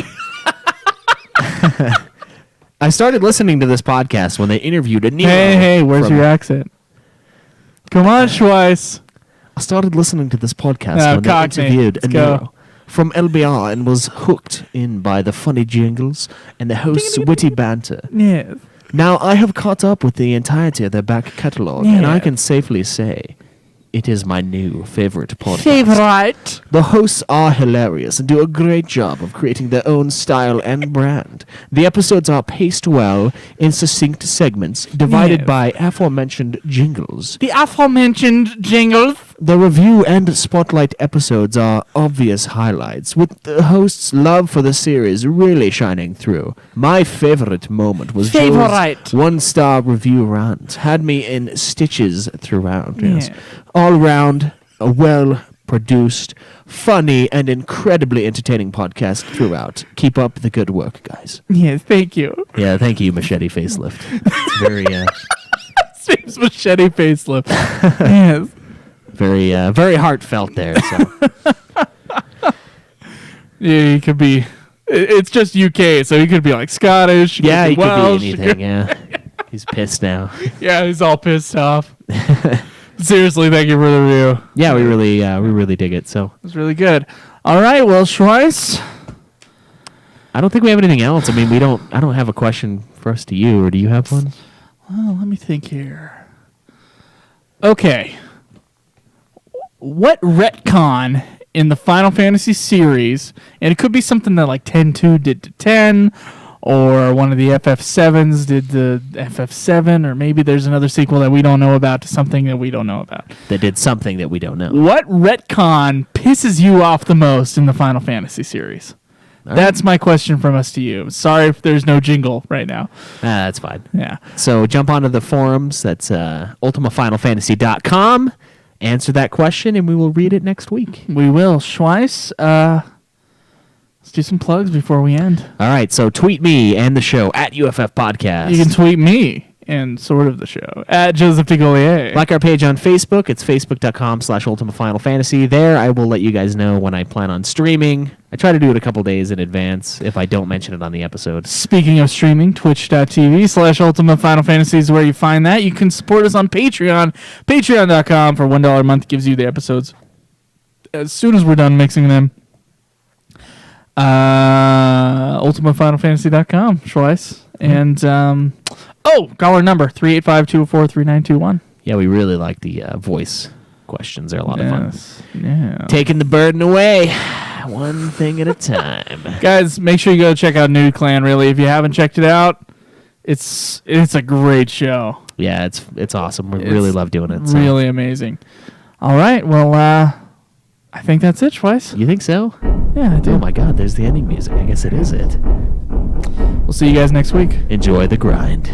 I started listening to this podcast when they interviewed a Nero. Hey, where's from- your accent? Come on, Schweiss. I started listening to this podcast No, when they Cockney. interviewed Let's a go. Nero from LBR and was hooked in by the funny jingles and the host's witty banter. Yes. Now I have caught up with the entirety of their back catalogue, and I Yeah. can safely say it is my new favorite podcast. Favorite. The hosts are hilarious and do a great job of creating their own style and brand. The episodes are paced well in succinct segments divided Yeah. by aforementioned jingles. The aforementioned jingles. The review and spotlight episodes are obvious highlights, with the host's love for the series really shining through. My favorite moment was Favorite. Joe's one-star review rant. Had me in stitches throughout. Yes. Yeah. All round, a well-produced, funny, and incredibly entertaining podcast throughout. Keep up the good work, guys. Yes, thank you. Yeah, thank you, Machete Facelift. It's very, Seems machete facelift. Yes. very heartfelt there. So. Yeah, he could be. It's just UK, so he could be like Scottish. Yeah, he could Welsh, be anything. Yeah, he's pissed now. Yeah, he's all pissed off. Seriously, thank you for the review. Yeah, we really dig it. So It was really good. All right, well, Schweiss. I don't think we have anything else. I mean, I don't have a question for us to you, or do you have one? Well, let me think here. Okay. What retcon in the Final Fantasy series, and it could be something that like 10-2 did to 10, or one of the FF7s did the FF7, or maybe there's another sequel that we don't know about to something that we don't know about. That did something that we don't know. What retcon pisses you off the most in the Final Fantasy series? That's my question from us to you. Sorry if there's no jingle right now. That's fine. Yeah. So jump onto the forums. That's ultimafinalfantasy.com. Answer that question, and we will read it next week. We will. Schweiss, let's do some plugs before we end. All right. So tweet me and the show at UFF Podcast. You can tweet me and sort of the show at Joseph DeGolier. Like our page on Facebook. It's facebook.com/ultimafinalfantasy. There, I will let you guys know when I plan on streaming. I try to do it a couple days in advance if I don't mention it on the episode. Speaking of streaming, twitch.tv/Ultima Final Fantasy is where you find that. You can support us on Patreon. Patreon.com for $1 a month gives you the episodes as soon as we're done mixing them. UltimaFinalFantasy.com, Schweiss. And, call our number, 385-204-3921. Yeah, we really like the voice questions. They're a lot of fun. Yeah. Taking the burden away, one thing at a time. Guys, make sure you go check out Nude Clan, really. If you haven't checked it out, it's a great show. Yeah, it's awesome. We really love doing it. So. Really amazing. All right, well, I think that's it, Schweiss. You think so? Yeah, I do. Oh my God, there's the ending music. I guess it is it. We'll see you guys next week. Enjoy the grind.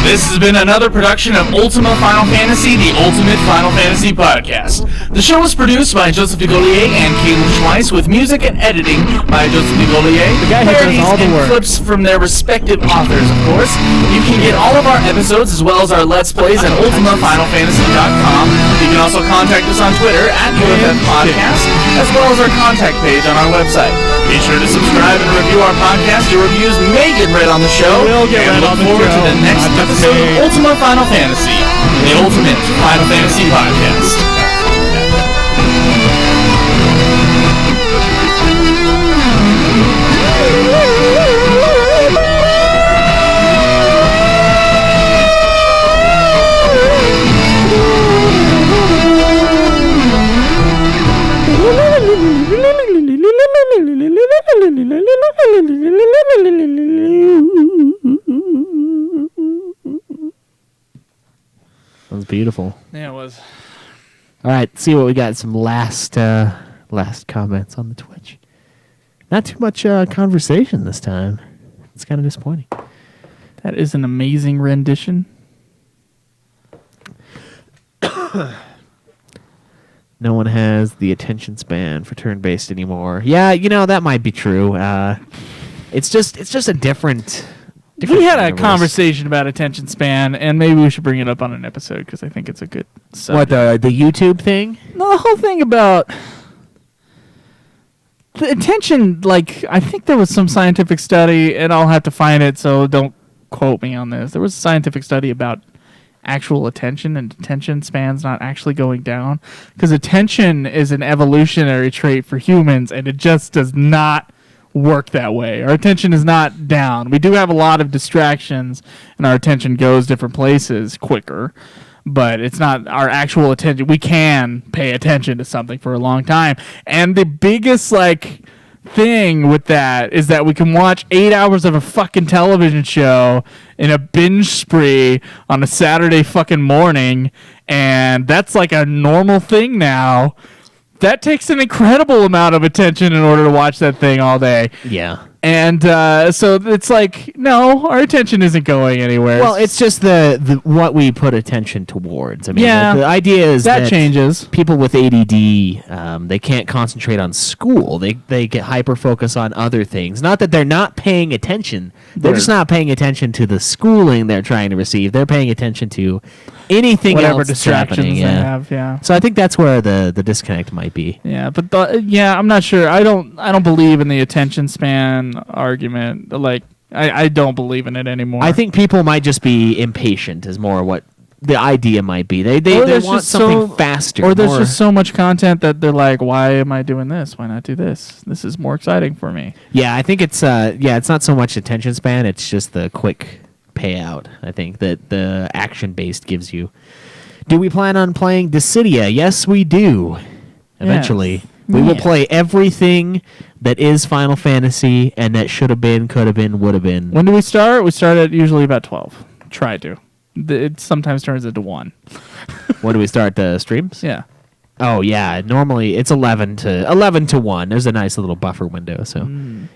This has been another production of Ultima Final Fantasy, the Ultimate Final Fantasy Podcast. The show was produced by Joseph DeGolier and Caleb Schweiss, with music and editing by Joseph DeGolier. The guy who does Parodies all the and work. clips from their respective authors, of course. You can get all of our episodes as well as our Let's Plays at UltimaFinalFantasy.com. You can also contact us on Twitter at UFF Podcast, as well as our contact page on our website. Be sure to subscribe and review our podcast. Your reviews may get read on the show. Will get and read look on the forward to show. the next Not just episode me. of Ultima Final Fantasy, the Ultimate Final Fantasy Podcast. That was beautiful. Yeah, it was. All right, see what we got. Some last comments on the Twitch. Not too much conversation this time. It's kind of disappointing. That is an amazing rendition. No one has the attention span for turn-based anymore. Yeah, that might be true. It's just a different We had a universe. conversation about attention span, and maybe we should bring it up on an episode because I think it's a good subject. What, the YouTube thing? No, the whole thing about the attention, like, I think there was some scientific study, and I'll have to find it, so don't quote me on this. There was a scientific study about actual attention and attention spans not actually going down, because attention is an evolutionary trait for humans, and it just does not work that way. Our attention is not down. We do have a lot of distractions, and our attention goes different places quicker, but it's not our actual attention. We can pay attention to something for a long time. And the biggest, like, thing with that is that we can watch 8 hours of a fucking television show in a binge spree on a Saturday fucking morning, and that's like a normal thing now. That takes an incredible amount of attention in order to watch that thing all day. Yeah. And so it's like, no, our attention isn't going anywhere. Well, it's just the what we put attention towards. I mean, Yeah. the idea is that changes. people with ADD, they can't concentrate on school. They get hyper focused on other things. Not that they're not paying attention. They're just not paying attention to the schooling they're trying to receive. They're paying attention to anything Whatever else that's distractions happening. they Yeah. have, yeah. So I think that's where the disconnect might be. Yeah, but I'm not sure. I don't believe in the attention span argument. Like, I don't believe in it anymore. I think people might just be impatient is more what the idea might be. They Or want there's just something faster. or there's more- just so much content that they're like, why am I doing this? Why not do this? This is more exciting for me. Yeah, I think it's not so much attention span, it's just the quick payout, I think, that the action based gives you. Do we plan on playing Dissidia? Yes, we do. Eventually. We will play everything that is Final Fantasy and that should have been, could have been, would have been. When do we start? We start at usually about 12. Try to. It sometimes turns into 1. When do we start the streams? Yeah. Oh yeah, normally it's 11 to 1. There's a nice little buffer window, so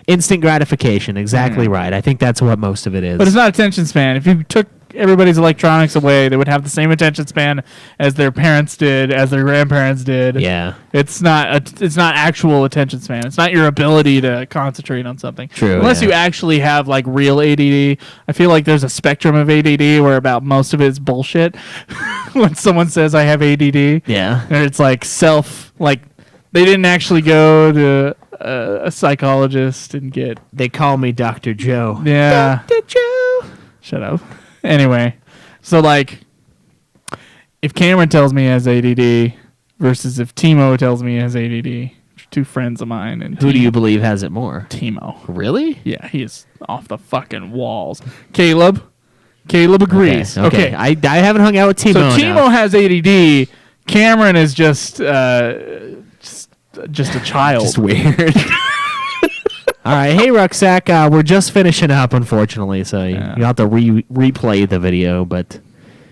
instant gratification, exactly right. I think that's what most of it is. But it's not attention span. If you took everybody's electronics away, they would have the same attention span as their parents did, as their grandparents did. Yeah. It's not actual attention span. It's not your ability to concentrate on something. True, Unless yeah. you actually have like real ADD. I feel like there's a spectrum of ADD where about most of it is bullshit. When someone says I have ADD, Yeah. and it's like they didn't actually go to a psychologist and get. They call me Dr. Joe. Yeah. Dr. Joe. Shut up. Anyway, so like, if Cameron tells me he has ADD versus if Timo tells me he has ADD, two friends of mine, and Who do you believe has it more? Timo. Really? Yeah, he is off the fucking walls. Caleb agrees. Okay. I haven't hung out with Timo. So Timo has ADD. Cameron is just a child. Just weird. All right, hey Rucksack, we're just finishing up, unfortunately, so you have to replay the video. But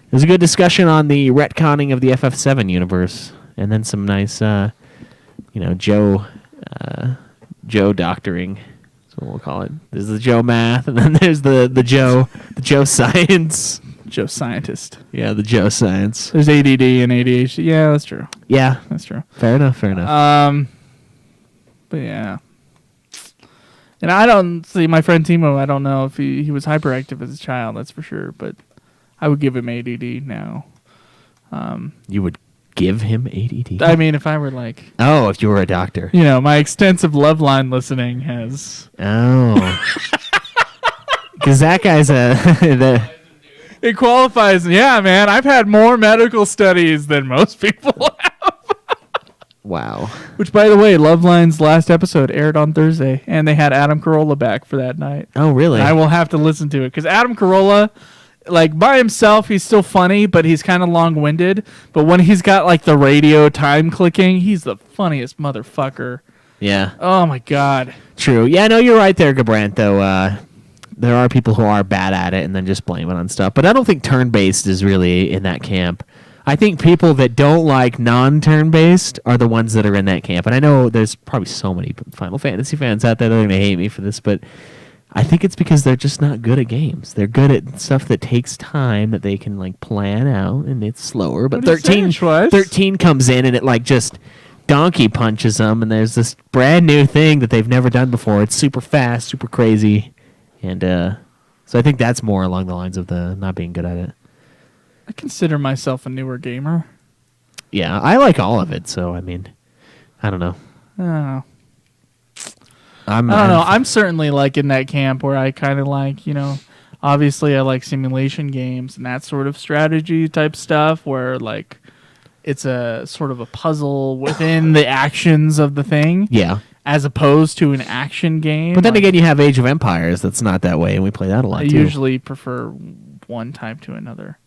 there's a good discussion on the retconning of the FF7 universe, and then some nice, Joe doctoring. That's what we'll call it. There's the Joe math, and then there's the Joe science. Joe scientist. Yeah, the Joe science. There's ADD and ADHD. Yeah, that's true. Yeah, That's true. fair enough. But yeah. And I don't see my friend Timo. I don't know if he was hyperactive as a child. That's for sure. But I would give him ADD now. You would give him ADD? I mean, if I were like, Oh, if you were a doctor. my extensive love line listening has. Oh. Because that guy's It qualifies. Yeah, man. I've had more medical studies than most people have. wow. Which, by the way, Love Line's last episode aired on Thursday, and they had Adam Carolla back for that night. Oh, really? I will have to listen to it because Adam Carolla, like by himself, he's still funny, but he's kind of long-winded. But when he's got like the radio time clicking, he's the funniest motherfucker. Yeah. Oh my god. True. Yeah, no, you're right there, Gabrant, though. There are people who are bad at it and then just blame it on stuff. But I don't think turn-based is really in that camp. I think people that don't like non-turn-based are the ones that are in that camp. And I know there's probably so many Final Fantasy fans out there that are going to hate me for this, but I think it's because they're just not good at games. They're good at stuff that takes time that they can like plan out, and it's slower. But What are you saying, Schweiss? 13 comes in and it like just donkey punches them, and there's this brand new thing that they've never done before. It's super fast, super crazy, and so I think that's more along the lines of the not being good at it. I consider myself a newer gamer. Yeah, I like all of it, so I mean, I don't know. I don't know. I don't know. I'm certainly like in that camp where I kind of like, obviously I like simulation games and that sort of strategy type stuff where like it's a sort of a puzzle within the actions of the thing. Yeah. As opposed to an action game. But then again, you have Age of Empires that's not that way, and we play that a lot I too. usually prefer one type to another.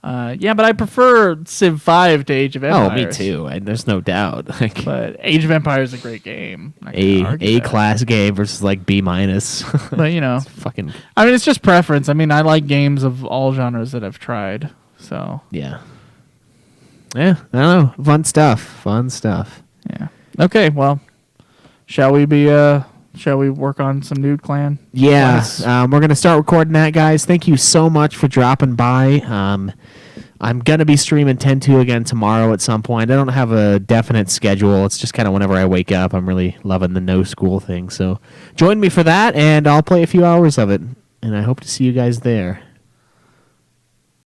Yeah, but I prefer Civ 5 to Age of Empires. Oh, me too. There's no doubt. Like, but Age of Empires is a great game. A class game versus like B minus. But fucking. I mean, it's just preference. I mean, I like games of all genres that I've tried. So yeah, I don't know. Fun stuff. Yeah. Okay. Well, shall we work on some Nude Clan? Yeah, we're going to start recording that, guys. Thank you so much for dropping by. I'm going to be streaming 10-2 again tomorrow at some point. I don't have a definite schedule. It's just kind of whenever I wake up. I'm really loving the no school thing. So join me for that, and I'll play a few hours of it. And I hope to see you guys there.